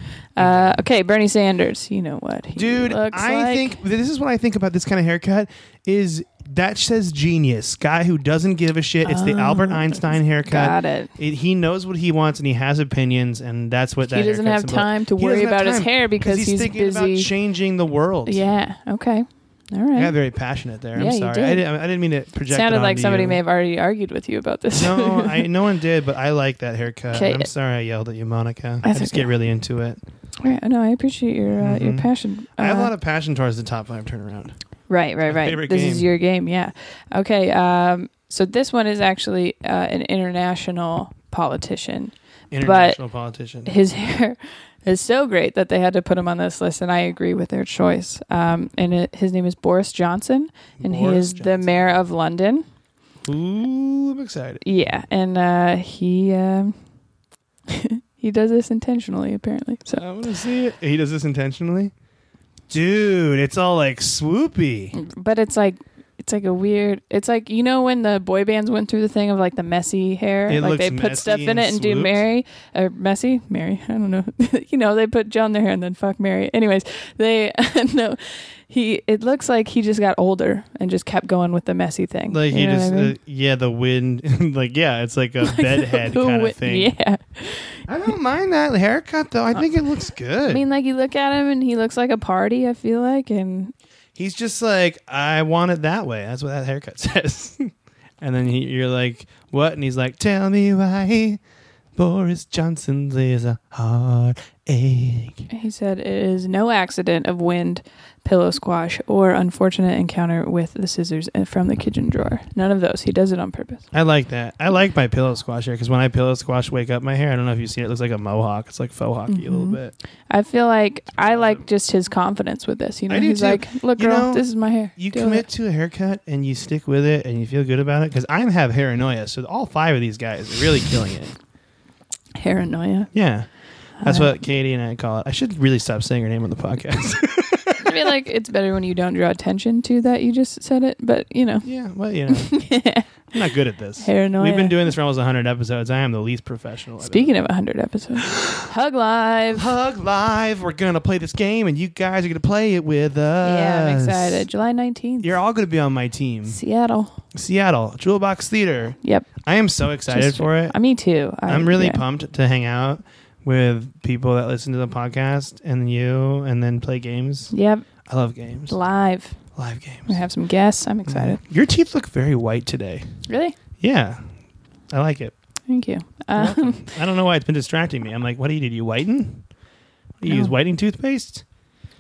Speaker 2: Okay, Bernie Sanders. You know what he
Speaker 3: Dude,
Speaker 2: looks
Speaker 3: I
Speaker 2: like.
Speaker 3: think this is what I think about this kind of haircut is that says genius. Guy who doesn't give a shit. It's the Albert Einstein haircut.
Speaker 2: Got it.
Speaker 3: He knows what he wants and he has opinions, and that's what that
Speaker 2: He doesn't
Speaker 3: haircut's
Speaker 2: have
Speaker 3: about.
Speaker 2: time to
Speaker 3: He
Speaker 2: worry
Speaker 3: doesn't have
Speaker 2: about his
Speaker 3: time
Speaker 2: hair because he's
Speaker 3: thinking
Speaker 2: busy.
Speaker 3: about changing the world.
Speaker 2: Yeah. Okay. All right.
Speaker 3: I got very passionate there.
Speaker 2: Yeah,
Speaker 3: I'm
Speaker 2: you
Speaker 3: sorry.
Speaker 2: did.
Speaker 3: I didn't mean to project.
Speaker 2: Sounded
Speaker 3: it
Speaker 2: like
Speaker 3: onto
Speaker 2: somebody
Speaker 3: you.
Speaker 2: may have already argued with you about this.
Speaker 3: No, no one did, but I like that haircut.
Speaker 2: 'Kay.
Speaker 3: I'm sorry I yelled at you, Monica. I
Speaker 2: That's
Speaker 3: just
Speaker 2: okay.
Speaker 3: get really into it.
Speaker 2: Right, no, I appreciate your
Speaker 3: Mhm.
Speaker 2: passion.
Speaker 3: I have a lot of passion towards the top 5 turnaround.
Speaker 2: Right.
Speaker 3: favorite
Speaker 2: This
Speaker 3: game.
Speaker 2: is your game, yeah. Okay, so this one is actually an international politician.
Speaker 3: International politician.
Speaker 2: His hair is so great that they had to put him on this list, and I agree with their choice. His name is Boris Johnson, and he
Speaker 3: Boris
Speaker 2: is the
Speaker 3: Johnson.
Speaker 2: mayor of London.
Speaker 3: Ooh, I'm excited.
Speaker 2: Yeah, and he he does this intentionally, apparently. So
Speaker 3: I want to see it. He does this intentionally? Dude, it's all like swoopy.
Speaker 2: but it's like a weird. It's like, you know, when the boy bands went through the thing of like the messy hair,
Speaker 3: It
Speaker 2: like
Speaker 3: looks
Speaker 2: they put
Speaker 3: messy
Speaker 2: stuff in
Speaker 3: and
Speaker 2: it and do
Speaker 3: swooped.
Speaker 2: Mary. I don't know. You know, they put gel in their hair and then fuck Mary. Anyways, they no. It looks like he just got older and just kept going with the messy thing.
Speaker 3: Like
Speaker 2: You
Speaker 3: he
Speaker 2: know what
Speaker 3: just,
Speaker 2: I mean?
Speaker 3: the wind, like, yeah, it's like a bedhead
Speaker 2: The
Speaker 3: kind of
Speaker 2: wi-
Speaker 3: thing.
Speaker 2: Yeah.
Speaker 3: I don't mind that haircut, though. I think it looks good.
Speaker 2: I mean, like, you look at him and he looks like a party, I feel like, and
Speaker 3: He's just like, I want it that way. That's what that haircut says. And then you're like, what? And he's like, tell me why Boris Johnson's is a heartache.
Speaker 2: he said it is no accident of wind, pillow squash, or unfortunate encounter with the scissors from the kitchen drawer. None of those. He does it on purpose.
Speaker 3: I like that. I like my pillow squash hair because when I pillow squash wake up my hair, I don't know if you see it, it looks like a mohawk. It's like faux hockey a little bit.
Speaker 2: I feel like I like just his confidence with this. You know,
Speaker 3: I do
Speaker 2: he's
Speaker 3: too.
Speaker 2: like, look,
Speaker 3: You
Speaker 2: girl,
Speaker 3: know,
Speaker 2: this is my hair.
Speaker 3: You
Speaker 2: Do
Speaker 3: commit
Speaker 2: it.
Speaker 3: to a haircut and you stick with it and you feel good about it because I have paranoia. So all 5 of these guys are really killing it.
Speaker 2: Paranoia.
Speaker 3: Yeah. That's what Katie and I call it. I should really stop saying her name on the podcast.
Speaker 2: I feel like it's better when you don't draw attention to that you just said it, but you know.
Speaker 3: Yeah, well, you know, I'm not good at this.
Speaker 2: Paranoia.
Speaker 3: We've been doing this for almost 100 episodes. I am the least professional.
Speaker 2: Speaking of 100 episodes, Hug Live.
Speaker 3: Hug Live, we're going to play this game, and you guys are going to play it with us.
Speaker 2: Yeah, I'm excited. July 19th.
Speaker 3: You're all going to be on my team.
Speaker 2: Seattle.
Speaker 3: Seattle, Jewel Box Theater.
Speaker 2: Yep.
Speaker 3: I am so excited for it.
Speaker 2: Me too.
Speaker 3: I'm really pumped to hang out with people that listen to the podcast and you, and then play games.
Speaker 2: Yep.
Speaker 3: I love games.
Speaker 2: Live.
Speaker 3: Live games.
Speaker 2: We have some guests. I'm excited.
Speaker 3: Your teeth look very white today.
Speaker 2: Really?
Speaker 3: Yeah. I like it.
Speaker 2: Thank you.
Speaker 3: I don't know why it's been distracting me. I'm like, what do you do? Do you whiten? You use whitening toothpaste?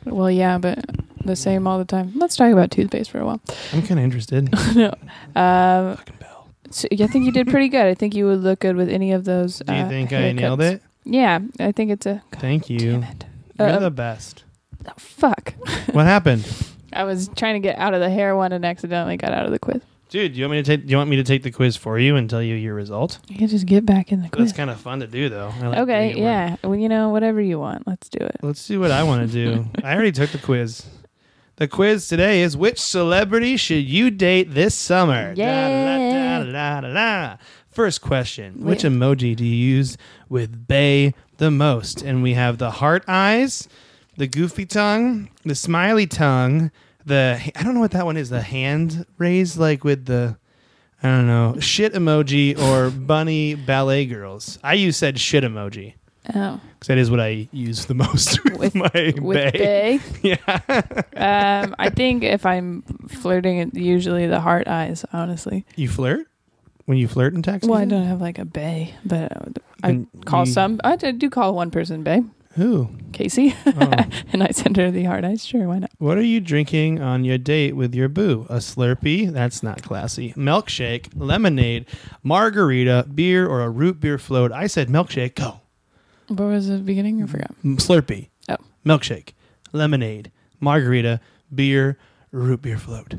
Speaker 2: Well, yeah, but the same all the time. Let's talk about toothpaste for a while.
Speaker 3: I'm kind of interested.
Speaker 2: No.
Speaker 3: Fucking Bell.
Speaker 2: So I think you did pretty good. I think you would look good with any of those.
Speaker 3: Do you think I
Speaker 2: haircuts.
Speaker 3: nailed it?
Speaker 2: Yeah, I think it's a.
Speaker 3: Thank you.
Speaker 2: Damn it.
Speaker 3: You're the best.
Speaker 2: Oh, fuck.
Speaker 3: What happened?
Speaker 2: I was trying to get out of the hair one and accidentally got out of the quiz.
Speaker 3: Dude, do you want me to take the quiz for you and tell you your result?
Speaker 2: You can just get back in the quiz.
Speaker 3: That's kind of fun to do, though. I like
Speaker 2: Okay,
Speaker 3: doing it.
Speaker 2: yeah. Well, you know, whatever you want. Let's do it.
Speaker 3: Let's do what I want to do. I already took the quiz. The quiz today is which celebrity should you date this summer?
Speaker 2: Yeah.
Speaker 3: Da-da-da-da-da-da. First question. Which emoji do you use with Bae the most? And we have the heart eyes, the goofy tongue, the smiley tongue, I don't know what that one is. The hand raised like with the, I don't know, shit emoji or bunny ballet girls. I said shit emoji.
Speaker 2: Oh.
Speaker 3: Because that is what I use the most with my bae.
Speaker 2: Yeah. I think if I'm flirting, it's usually the heart eyes, honestly.
Speaker 3: You flirt? When you flirt in text?
Speaker 2: Well, I don't have like a bae, but I call some. I do call one person bae.
Speaker 3: Who?
Speaker 2: Casey.
Speaker 3: Oh.
Speaker 2: And I send her the heart eyes. Sure, why not?
Speaker 3: What are you drinking on your date with your boo? A Slurpee? That's not classy. Milkshake, lemonade, margarita, beer, or a root beer float? I said milkshake. Go.
Speaker 2: What was the beginning? I forgot.
Speaker 3: Slurpee.
Speaker 2: Oh.
Speaker 3: Milkshake, lemonade, margarita, beer, root beer float.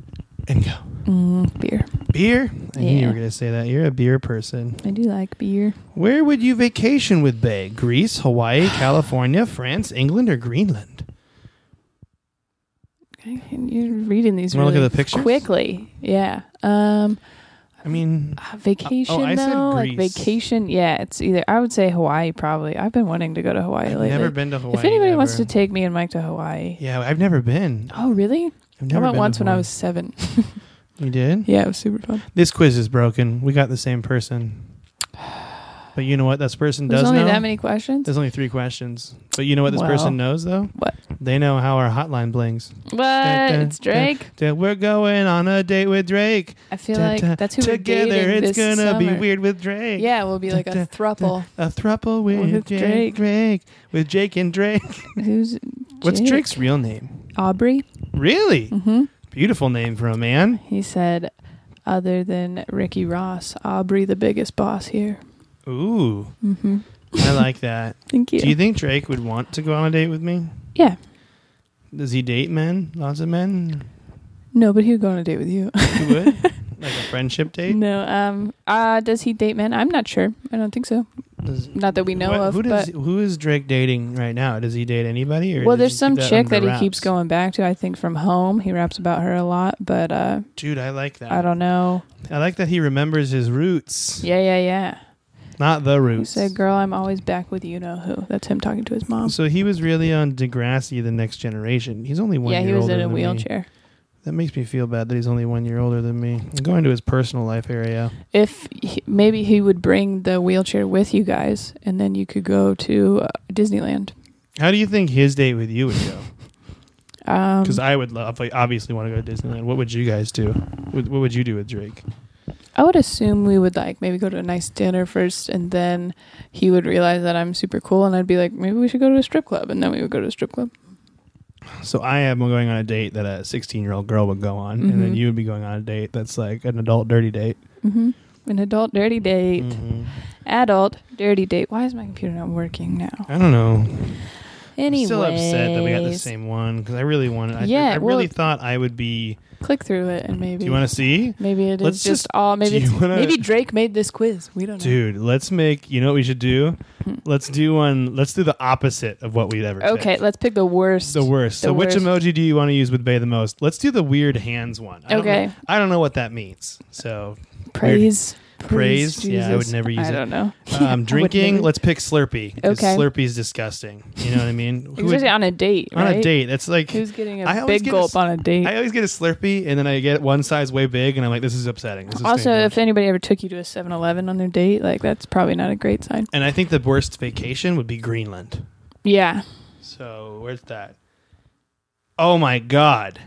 Speaker 3: And go.
Speaker 2: Beer.
Speaker 3: Beer? I knew you
Speaker 2: Yeah.
Speaker 3: were going to say that. You're a beer person.
Speaker 2: I do like beer.
Speaker 3: Where would you vacation with bae? Greece, Hawaii, California, France, England, or Greenland?
Speaker 2: Okay, and you're reading these
Speaker 3: Wanna
Speaker 2: really
Speaker 3: look at the pictures?
Speaker 2: quickly. Yeah.
Speaker 3: I mean,
Speaker 2: Vacation
Speaker 3: I said
Speaker 2: though, like
Speaker 3: Greece.
Speaker 2: vacation. Yeah, it's either. I would say Hawaii probably. I've been wanting to go to Hawaii
Speaker 3: I've
Speaker 2: lately.
Speaker 3: never been to Hawaii.
Speaker 2: If anybody wants
Speaker 3: ever.
Speaker 2: to take me and Mike to Hawaii.
Speaker 3: Yeah, I've never been.
Speaker 2: Oh, really?
Speaker 3: I've
Speaker 2: I
Speaker 3: never
Speaker 2: went
Speaker 3: been
Speaker 2: once
Speaker 3: to
Speaker 2: when I
Speaker 3: Hawaii.
Speaker 2: was 7.
Speaker 3: You did?
Speaker 2: Yeah, it was super fun.
Speaker 3: This quiz is broken. We got the same person. But you know what this person
Speaker 2: There's
Speaker 3: does
Speaker 2: only
Speaker 3: know?
Speaker 2: that many questions.
Speaker 3: There's only 3 questions. But you know what this
Speaker 2: Well.
Speaker 3: person knows, though?
Speaker 2: What?
Speaker 3: They know how our hotline blings.
Speaker 2: What?
Speaker 3: Dun, dun,
Speaker 2: It's Drake.
Speaker 3: dun. We're going on a date with Drake.
Speaker 2: I feel
Speaker 3: Dun,
Speaker 2: like
Speaker 3: dun.
Speaker 2: that's who
Speaker 3: Together,
Speaker 2: we're dating
Speaker 3: it's
Speaker 2: this
Speaker 3: gonna be
Speaker 2: summer.
Speaker 3: weird with Drake.
Speaker 2: Yeah, we'll be like a
Speaker 3: Dun, dun,
Speaker 2: thruple.
Speaker 3: A thruple with
Speaker 2: With
Speaker 3: Drake. With Jake and Drake.
Speaker 2: Who's
Speaker 3: What's
Speaker 2: Jake?
Speaker 3: Drake's real name?
Speaker 2: Aubrey.
Speaker 3: Really?
Speaker 2: Mm-hmm.
Speaker 3: Beautiful name for a man.
Speaker 2: He said, other than Ricky Ross, Aubrey the biggest boss here.
Speaker 3: Ooh.
Speaker 2: Mm-hmm.
Speaker 3: I like that.
Speaker 2: Thank you.
Speaker 3: Do you think Drake would want to go on a date with me?
Speaker 2: Yeah.
Speaker 3: Does he date men? Lots of men?
Speaker 2: No, but he would go on a date with you.
Speaker 3: He would? Like a friendship date?
Speaker 2: No. Does he date men? I'm not sure. I don't think so. Not that we know of.
Speaker 3: Who is Drake dating right now? Does he date anybody? Or
Speaker 2: Well,
Speaker 3: does
Speaker 2: there's
Speaker 3: he
Speaker 2: some
Speaker 3: keep that
Speaker 2: chick
Speaker 3: under
Speaker 2: that he
Speaker 3: wraps?
Speaker 2: keeps going back to. I think from Home. He raps about her a lot, but
Speaker 3: Dude, I like that.
Speaker 2: I don't know.
Speaker 3: I like that he remembers his roots.
Speaker 2: Yeah.
Speaker 3: Not the
Speaker 2: He
Speaker 3: roots.
Speaker 2: said, "Girl, I'm always back with you know who." That's him talking to his mom.
Speaker 3: So he was really on Degrassi, The Next Generation. He's only 1
Speaker 2: Yeah,
Speaker 3: year
Speaker 2: he was
Speaker 3: older
Speaker 2: in a
Speaker 3: than me.
Speaker 2: wheelchair.
Speaker 3: That makes me feel bad that he's only 1 year older than me. I'm going to his personal life area.
Speaker 2: Maybe he would bring the wheelchair with you guys, and then you could go to Disneyland.
Speaker 3: How do you think his date with you would go?
Speaker 2: Um,
Speaker 3: Because I would obviously want to go to Disneyland. What would you guys do? What would you do with Drake?
Speaker 2: I would assume we would like maybe go to a nice dinner first, and then he would realize that I'm super cool, and I'd be like, maybe we should go to a strip club, and then we would go to a strip club.
Speaker 3: So I am going on a date that a 16-year-old girl would go on, and then
Speaker 2: Mhm.
Speaker 3: you would be going on a date that's like an adult dirty date.
Speaker 2: Mm-hmm. An adult dirty date.
Speaker 3: Mhm.
Speaker 2: Adult dirty date. Why is my computer not working now?
Speaker 3: I don't know.
Speaker 2: Anyway,
Speaker 3: I'm still upset that we got the same one because I really wanted.
Speaker 2: Yeah,
Speaker 3: I really
Speaker 2: well-
Speaker 3: thought I would be.
Speaker 2: click through it and maybe.
Speaker 3: Do you want to see?
Speaker 2: Maybe it is
Speaker 3: Let's
Speaker 2: just
Speaker 3: just-
Speaker 2: all. Maybe
Speaker 3: do you
Speaker 2: it's,
Speaker 3: wanna-
Speaker 2: maybe Drake made this quiz. We don't know.
Speaker 3: Dude, let's make. You know what we should do? Let's do one. Let's do the opposite of what we'd ever.
Speaker 2: Okay,
Speaker 3: picked.
Speaker 2: let's pick the worst.
Speaker 3: The worst.
Speaker 2: The
Speaker 3: So which
Speaker 2: worst.
Speaker 3: emoji do you want to use with Bae the most? Let's do the weird hands one.
Speaker 2: Okay.
Speaker 3: I don't know what that means. So
Speaker 2: Praise.
Speaker 3: Praise? Yeah, I would
Speaker 2: Jesus.
Speaker 3: never use
Speaker 2: I
Speaker 3: it.
Speaker 2: don't know.
Speaker 3: drinking.
Speaker 2: never-
Speaker 3: Let's pick Slurpee. 'Cause
Speaker 2: Okay.
Speaker 3: Slurpee's disgusting. You know what I mean? Who would-
Speaker 2: Especially on a date, right?
Speaker 3: on a date. That's like
Speaker 2: Who's getting
Speaker 3: I
Speaker 2: a
Speaker 3: always
Speaker 2: big
Speaker 3: get
Speaker 2: gulp on a date?
Speaker 3: I always get a Slurpee and then I get one size way big and I'm like, this is upsetting. This is
Speaker 2: Also,
Speaker 3: too
Speaker 2: if
Speaker 3: much.
Speaker 2: anybody ever took you to a 7-Eleven on their date, like that's probably not a great sign.
Speaker 3: And I think the worst vacation would be Greenland.
Speaker 2: Yeah.
Speaker 3: So where's that? Oh my God.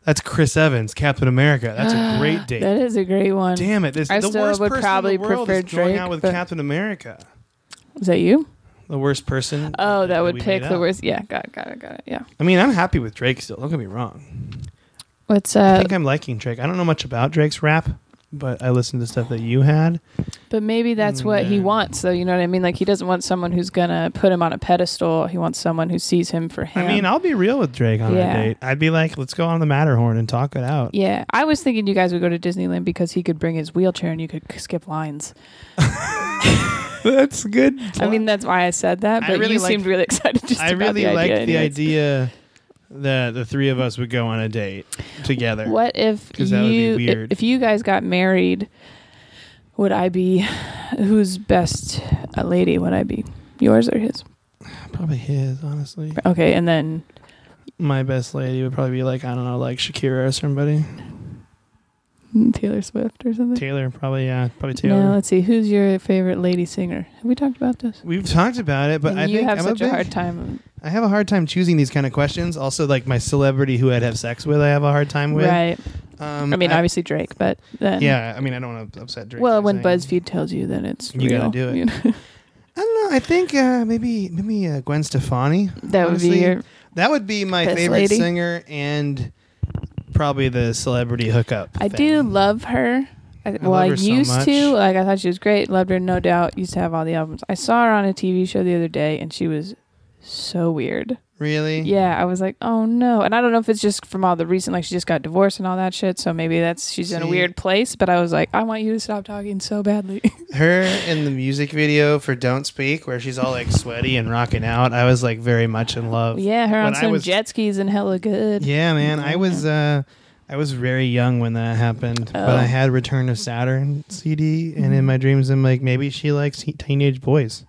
Speaker 3: That's Chris Evans, Captain America. That's a great date.
Speaker 2: That is a great one.
Speaker 3: Damn it!
Speaker 2: I
Speaker 3: the
Speaker 2: still
Speaker 3: worst
Speaker 2: would
Speaker 3: person
Speaker 2: probably
Speaker 3: in the world
Speaker 2: prefer
Speaker 3: is going
Speaker 2: Drake,
Speaker 3: out with
Speaker 2: but-
Speaker 3: Captain America.
Speaker 2: Is that you?
Speaker 3: The worst person.
Speaker 2: Oh, that would
Speaker 3: we
Speaker 2: pick
Speaker 3: made
Speaker 2: the
Speaker 3: up.
Speaker 2: worst. Yeah, got it. Yeah.
Speaker 3: I mean, I'm happy with Drake still. Don't get me wrong.
Speaker 2: What's
Speaker 3: I think I'm liking Drake. I don't know much about Drake's rap, but I listened to stuff that you had.
Speaker 2: But maybe that's what he
Speaker 3: Yeah.
Speaker 2: wants. So you know what I mean? Like he doesn't want someone who's gonna put him on a pedestal. He wants someone who sees him for him.
Speaker 3: I mean, I'll be real with Drake on
Speaker 2: Yeah.
Speaker 3: a date. I'd be like, let's go on the Matterhorn and talk it out.
Speaker 2: yeah, I was thinking you guys would go to Disneyland because he could bring his wheelchair and you could skip lines.
Speaker 3: That's good.
Speaker 2: I mean, that's why I said that.
Speaker 3: I
Speaker 2: But
Speaker 3: really
Speaker 2: you
Speaker 3: like-
Speaker 2: seemed really excited just
Speaker 3: I
Speaker 2: about
Speaker 3: really
Speaker 2: the idea.
Speaker 3: like the
Speaker 2: anyways.
Speaker 3: idea that the three of us would go on a date together.
Speaker 2: What if
Speaker 3: 'Cause that would be
Speaker 2: you
Speaker 3: weird.
Speaker 2: if you guys got married? Would I be who's best lady? Would I be yours or his?
Speaker 3: Probably his, honestly.
Speaker 2: Okay, and then
Speaker 3: My best lady would probably be like, I don't know, like Shakira or somebody.
Speaker 2: Taylor Swift or something.
Speaker 3: Taylor, probably, yeah. Probably Taylor.
Speaker 2: No, let's see. Who's your favorite lady singer? Have we talked about this?
Speaker 3: We've talked about it, but
Speaker 2: And
Speaker 3: I
Speaker 2: you
Speaker 3: think
Speaker 2: have
Speaker 3: I'm
Speaker 2: such
Speaker 3: a
Speaker 2: a
Speaker 3: big,
Speaker 2: hard time.
Speaker 3: I have a hard time choosing these kind of questions. Also, like my celebrity who I'd have sex with, I have a hard time with.
Speaker 2: Right. I mean, obviously Drake, but then.
Speaker 3: Yeah, I mean, I don't want to upset Drake.
Speaker 2: Well,
Speaker 3: by
Speaker 2: when
Speaker 3: saying-
Speaker 2: BuzzFeed tells you, then it's
Speaker 3: You
Speaker 2: real,
Speaker 3: gotta do it.
Speaker 2: you know?
Speaker 3: I don't know. I think maybe Gwen Stefani.
Speaker 2: That
Speaker 3: honestly.
Speaker 2: would be your.
Speaker 3: That would be my
Speaker 2: best
Speaker 3: favorite
Speaker 2: lady.
Speaker 3: singer and probably the celebrity hookup.
Speaker 2: I
Speaker 3: thing.
Speaker 2: do love her. I
Speaker 3: love her so
Speaker 2: used
Speaker 3: much.
Speaker 2: to. Like, I thought she was great. Loved her, no doubt. Used to have all the albums. I saw her on a TV show the other day, and she was so weird.
Speaker 3: Really?
Speaker 2: Yeah, I was like, oh no. And I don't know if it's just from all the recent, like, she just got divorced and all that shit. So maybe she's in a
Speaker 3: See.
Speaker 2: weird place. But I was like, I want you to stop talking so badly.
Speaker 3: Her in the music video for "Don't Speak," where she's all like sweaty and rocking out. I was like very much in love.
Speaker 2: Yeah, her on
Speaker 3: When I
Speaker 2: some
Speaker 3: was-
Speaker 2: jet skis and hella good.
Speaker 3: Yeah, man. I was very young when that happened, but I had Return of Saturn CD, and in my dreams, I'm like, maybe she likes teenage boys.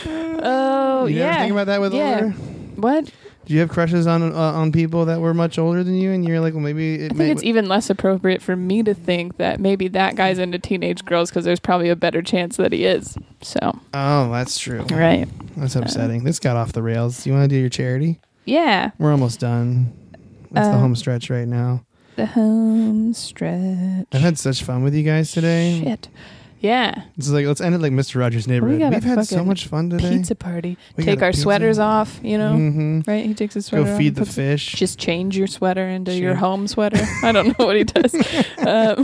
Speaker 2: Oh,
Speaker 3: You
Speaker 2: yeah.
Speaker 3: ever think about that with
Speaker 2: Yeah.
Speaker 3: older?
Speaker 2: What?
Speaker 3: Do you have crushes on people that were much older than you, and you're like, well, maybe it
Speaker 2: I think it's even less appropriate for me to think that maybe that guy's into teenage girls because there's probably a better chance that he is. So,
Speaker 3: Oh, that's true.
Speaker 2: right.
Speaker 3: That's upsetting. This got off the rails. Do you want to do your charity?
Speaker 2: Yeah.
Speaker 3: We're almost done. It's the home stretch right now.
Speaker 2: The home stretch.
Speaker 3: I've had such fun with you guys today.
Speaker 2: Shit. Yeah.
Speaker 3: It's like, let's end it like Mr. Rogers' Neighborhood.
Speaker 2: got a
Speaker 3: We've had so
Speaker 2: fucking
Speaker 3: much fun today.
Speaker 2: Pizza party.
Speaker 3: We
Speaker 2: Take
Speaker 3: got a
Speaker 2: our
Speaker 3: pizza.
Speaker 2: sweaters off, you know?
Speaker 3: Mm-hmm.
Speaker 2: Right? He takes his sweater
Speaker 3: Go
Speaker 2: off
Speaker 3: feed
Speaker 2: and
Speaker 3: the
Speaker 2: puts it-
Speaker 3: fish.
Speaker 2: Just change your sweater into your
Speaker 3: Change.
Speaker 2: home sweater. I don't know what he does. I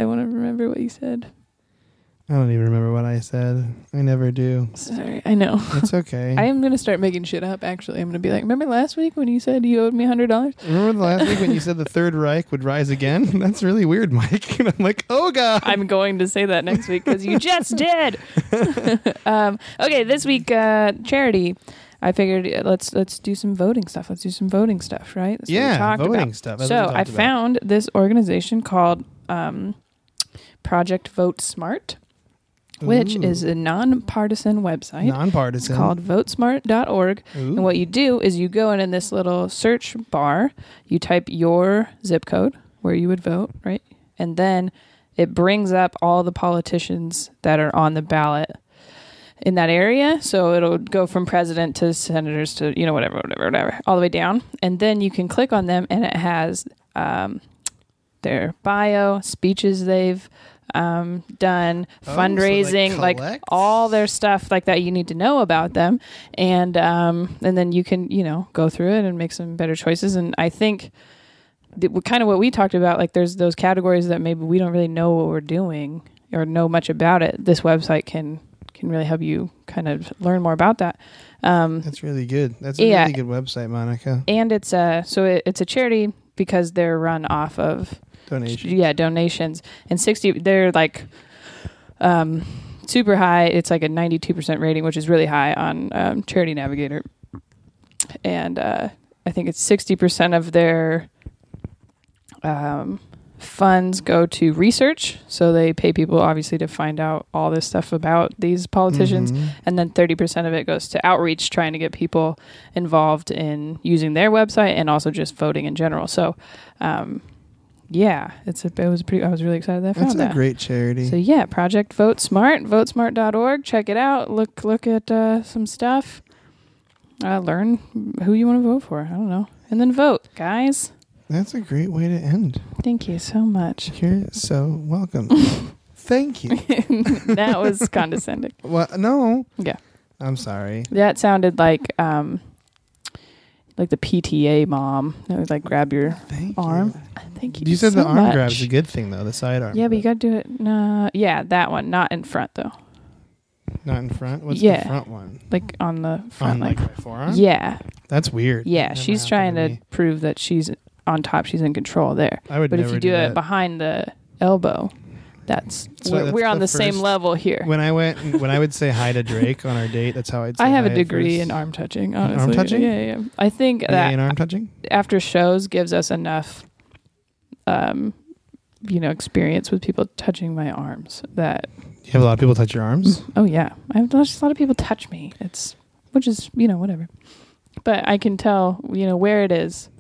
Speaker 2: want to remember what you said.
Speaker 3: I don't even remember what I said. I never do.
Speaker 2: Sorry. I know.
Speaker 3: It's okay.
Speaker 2: I am going to start making shit up, actually. I'm going to be like, remember last week when you said you owed me $100?
Speaker 3: Remember the last week when you said the Third Reich would rise again? That's really weird, Mike. And I'm like, oh, God.
Speaker 2: I'm going to say that next week because you just did. Okay, this week, charity. I figured let's do some voting stuff. Let's do some voting stuff, right? That's what we
Speaker 3: Yeah,
Speaker 2: talked
Speaker 3: voting
Speaker 2: about.
Speaker 3: stuff. That's
Speaker 2: So
Speaker 3: what we
Speaker 2: I
Speaker 3: talked about.
Speaker 2: found this organization called Project Vote Smart, which
Speaker 3: Ooh.
Speaker 2: is a nonpartisan website.
Speaker 3: Nonpartisan.
Speaker 2: It's called votesmart.org.
Speaker 3: Ooh.
Speaker 2: And what you do is you go in this little search bar, you type your zip code where you would vote, right? And then it brings up all the politicians that are on the ballot in that area. So it'll go from president to senators to, whatever, all the way down. And then you can click on them and it has their bio, speeches they've done, fundraising, like
Speaker 3: collects?
Speaker 2: all their stuff like that you need to know about them. And then you can, go through it and make some better choices. And I think kind of what we talked about, like there's those categories that maybe we don't really know what we're doing or know much about it. This website can really help you kind of learn more about that.
Speaker 3: That's really good. That's a really good website, Monica.
Speaker 2: And it's it's a charity because they're run off of
Speaker 3: Donation.
Speaker 2: Yeah, donations. And they're like super high. It's like a 92% rating, which is really high on Charity Navigator. And I think it's 60% of their funds go to research. So they pay people obviously to find out all this stuff about these politicians.
Speaker 3: Mhm.
Speaker 2: And then 30% of it goes to outreach, trying to get people involved in using their website and also just voting in general. So, yeah, I was really excited that I found
Speaker 3: That's
Speaker 2: that.
Speaker 3: a great charity.
Speaker 2: So yeah, Project Vote Smart, votesmart.org. Check it out. Look at some stuff. Learn who you want to vote for. I don't know. And then vote, guys.
Speaker 3: That's a great way to end.
Speaker 2: Thank you so much.
Speaker 3: You're so welcome. Thank you.
Speaker 2: That was condescending.
Speaker 3: Well, no.
Speaker 2: Yeah.
Speaker 3: I'm sorry.
Speaker 2: That sounded like the PTA mom. That would like grab your
Speaker 3: Thank
Speaker 2: arm.
Speaker 3: you.
Speaker 2: Thank you.
Speaker 3: You said
Speaker 2: so
Speaker 3: the arm
Speaker 2: much.
Speaker 3: grab's a good thing, though, the side arm.
Speaker 2: Yeah, but you got to do it. No, yeah, that one, not in front though.
Speaker 3: Not in front? What's
Speaker 2: Yeah.
Speaker 3: the front one?
Speaker 2: Like on the front,
Speaker 3: On like my forearm?
Speaker 2: yeah,
Speaker 3: That's weird.
Speaker 2: yeah.
Speaker 3: Never
Speaker 2: She's
Speaker 3: happened
Speaker 2: trying to
Speaker 3: me.
Speaker 2: prove that she's on top. She's in control there.
Speaker 3: I would
Speaker 2: But
Speaker 3: never
Speaker 2: if you do
Speaker 3: that.
Speaker 2: it behind the elbow, that's
Speaker 3: So
Speaker 2: we're
Speaker 3: that's
Speaker 2: on
Speaker 3: the
Speaker 2: the same
Speaker 3: first-
Speaker 2: level here.
Speaker 3: When I would say hi to Drake on our date, that's how I'd say
Speaker 2: I have a
Speaker 3: hi at
Speaker 2: degree
Speaker 3: first.
Speaker 2: in arm touching. Honestly,
Speaker 3: touching?
Speaker 2: Yeah. I think
Speaker 3: BA
Speaker 2: that
Speaker 3: in arm touching?
Speaker 2: after shows gives us enough experience with people touching my arms. That
Speaker 3: You have a lot of people touch your arms?
Speaker 2: oh yeah, I have just a lot of people touch me. Which is whatever. But I can tell where it is.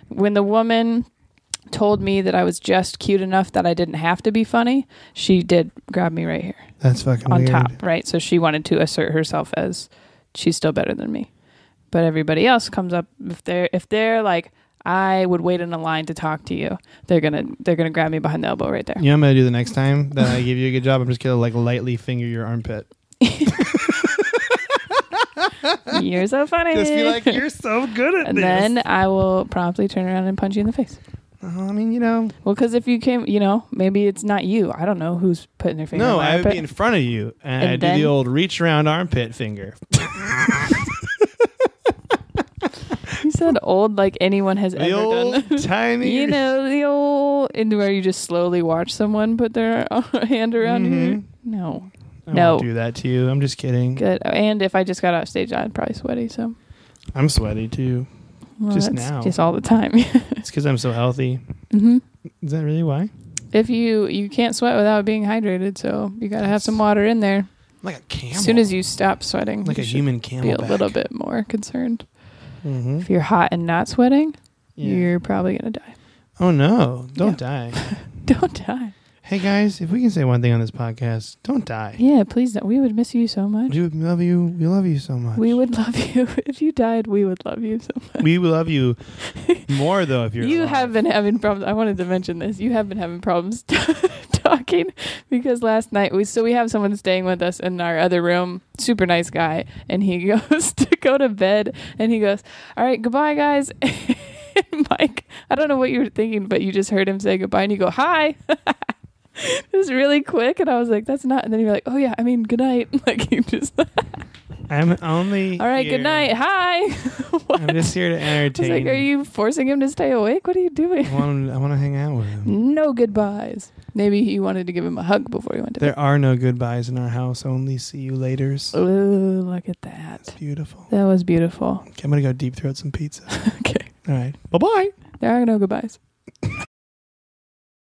Speaker 2: When the woman told me that I was just cute enough that I didn't have to be funny, she did grab me right here
Speaker 3: That's fucking
Speaker 2: on
Speaker 3: weird.
Speaker 2: top, right? So she wanted to assert herself as she's still better than me. But everybody else comes up if they're like, I would wait in a line to talk to you, they're gonna grab me behind the elbow right there.
Speaker 3: You know what I'm gonna do the next time that I give you a good job? I'm just gonna like lightly finger your armpit.
Speaker 2: You're so funny.
Speaker 3: Just be like, you're so good at
Speaker 2: and
Speaker 3: this.
Speaker 2: then I will promptly turn around and punch you in the face.
Speaker 3: I mean,
Speaker 2: Well, because if you came, maybe it's not you. I don't know who's putting their finger.
Speaker 3: No,
Speaker 2: in my
Speaker 3: I would
Speaker 2: armpit.
Speaker 3: be in front of you and I'd do
Speaker 2: then-
Speaker 3: the old reach around armpit finger.
Speaker 2: You said old like anyone has
Speaker 3: The
Speaker 2: ever
Speaker 3: old
Speaker 2: done.
Speaker 3: tiny.
Speaker 2: The old and where you just slowly watch someone put their hand around here. No.
Speaker 3: I
Speaker 2: No.
Speaker 3: won't do that to you. I'm just kidding.
Speaker 2: Good. And if I just got off stage, I'd probably sweaty. So
Speaker 3: I'm sweaty too. Just
Speaker 2: that's
Speaker 3: now.
Speaker 2: just all the time.
Speaker 3: It's because I'm so healthy.
Speaker 2: hmm
Speaker 3: Is that really why?
Speaker 2: If you can't sweat without being hydrated, so you got to have some water in there.
Speaker 3: Like a camel.
Speaker 2: As soon as you stop sweating,
Speaker 3: like a
Speaker 2: you should
Speaker 3: human
Speaker 2: be
Speaker 3: camel.
Speaker 2: a little bit more concerned.
Speaker 3: Mm-hmm.
Speaker 2: If you're hot and not sweating,
Speaker 3: Yeah.
Speaker 2: you're probably gonna die.
Speaker 3: Oh no! Don't die.
Speaker 2: Don't die.
Speaker 3: Hey guys, if we can say one thing on this podcast, don't die.
Speaker 2: Yeah, please don't. We would miss you so much.
Speaker 3: We would love you. We love you so much.
Speaker 2: We would love you. If you died, we would love you so much.
Speaker 3: We will love you more though if you're.
Speaker 2: You
Speaker 3: alive.
Speaker 2: have been having problems. I wanted to mention this. You have been having problems talking because last night we have someone staying with us in our other room, super nice guy, and he goes to go to bed and he goes, "All right, goodbye guys." And Mike, I don't know what you were thinking, but you just heard him say goodbye and you go, "Hi." It was really quick and I was like, that's not, and then you're like, oh yeah, I mean good night. Like you just
Speaker 3: I'm only.
Speaker 2: all right,
Speaker 3: here.
Speaker 2: good night. Hi. What?
Speaker 3: I'm just here to
Speaker 2: I was
Speaker 3: entertain.
Speaker 2: like, are you forcing him to stay awake? What are you doing?
Speaker 3: I want to hang out with him.
Speaker 2: No goodbyes. Maybe he wanted to give him a hug before he went to
Speaker 3: There
Speaker 2: bed.
Speaker 3: are no goodbyes in our house. Only see you laters.
Speaker 2: Oh, look at
Speaker 3: That's
Speaker 2: that.
Speaker 3: beautiful.
Speaker 2: That was beautiful.
Speaker 3: Okay, I'm gonna go deep throat some pizza.
Speaker 2: Okay.
Speaker 3: All right. Bye bye.
Speaker 2: There are no goodbyes.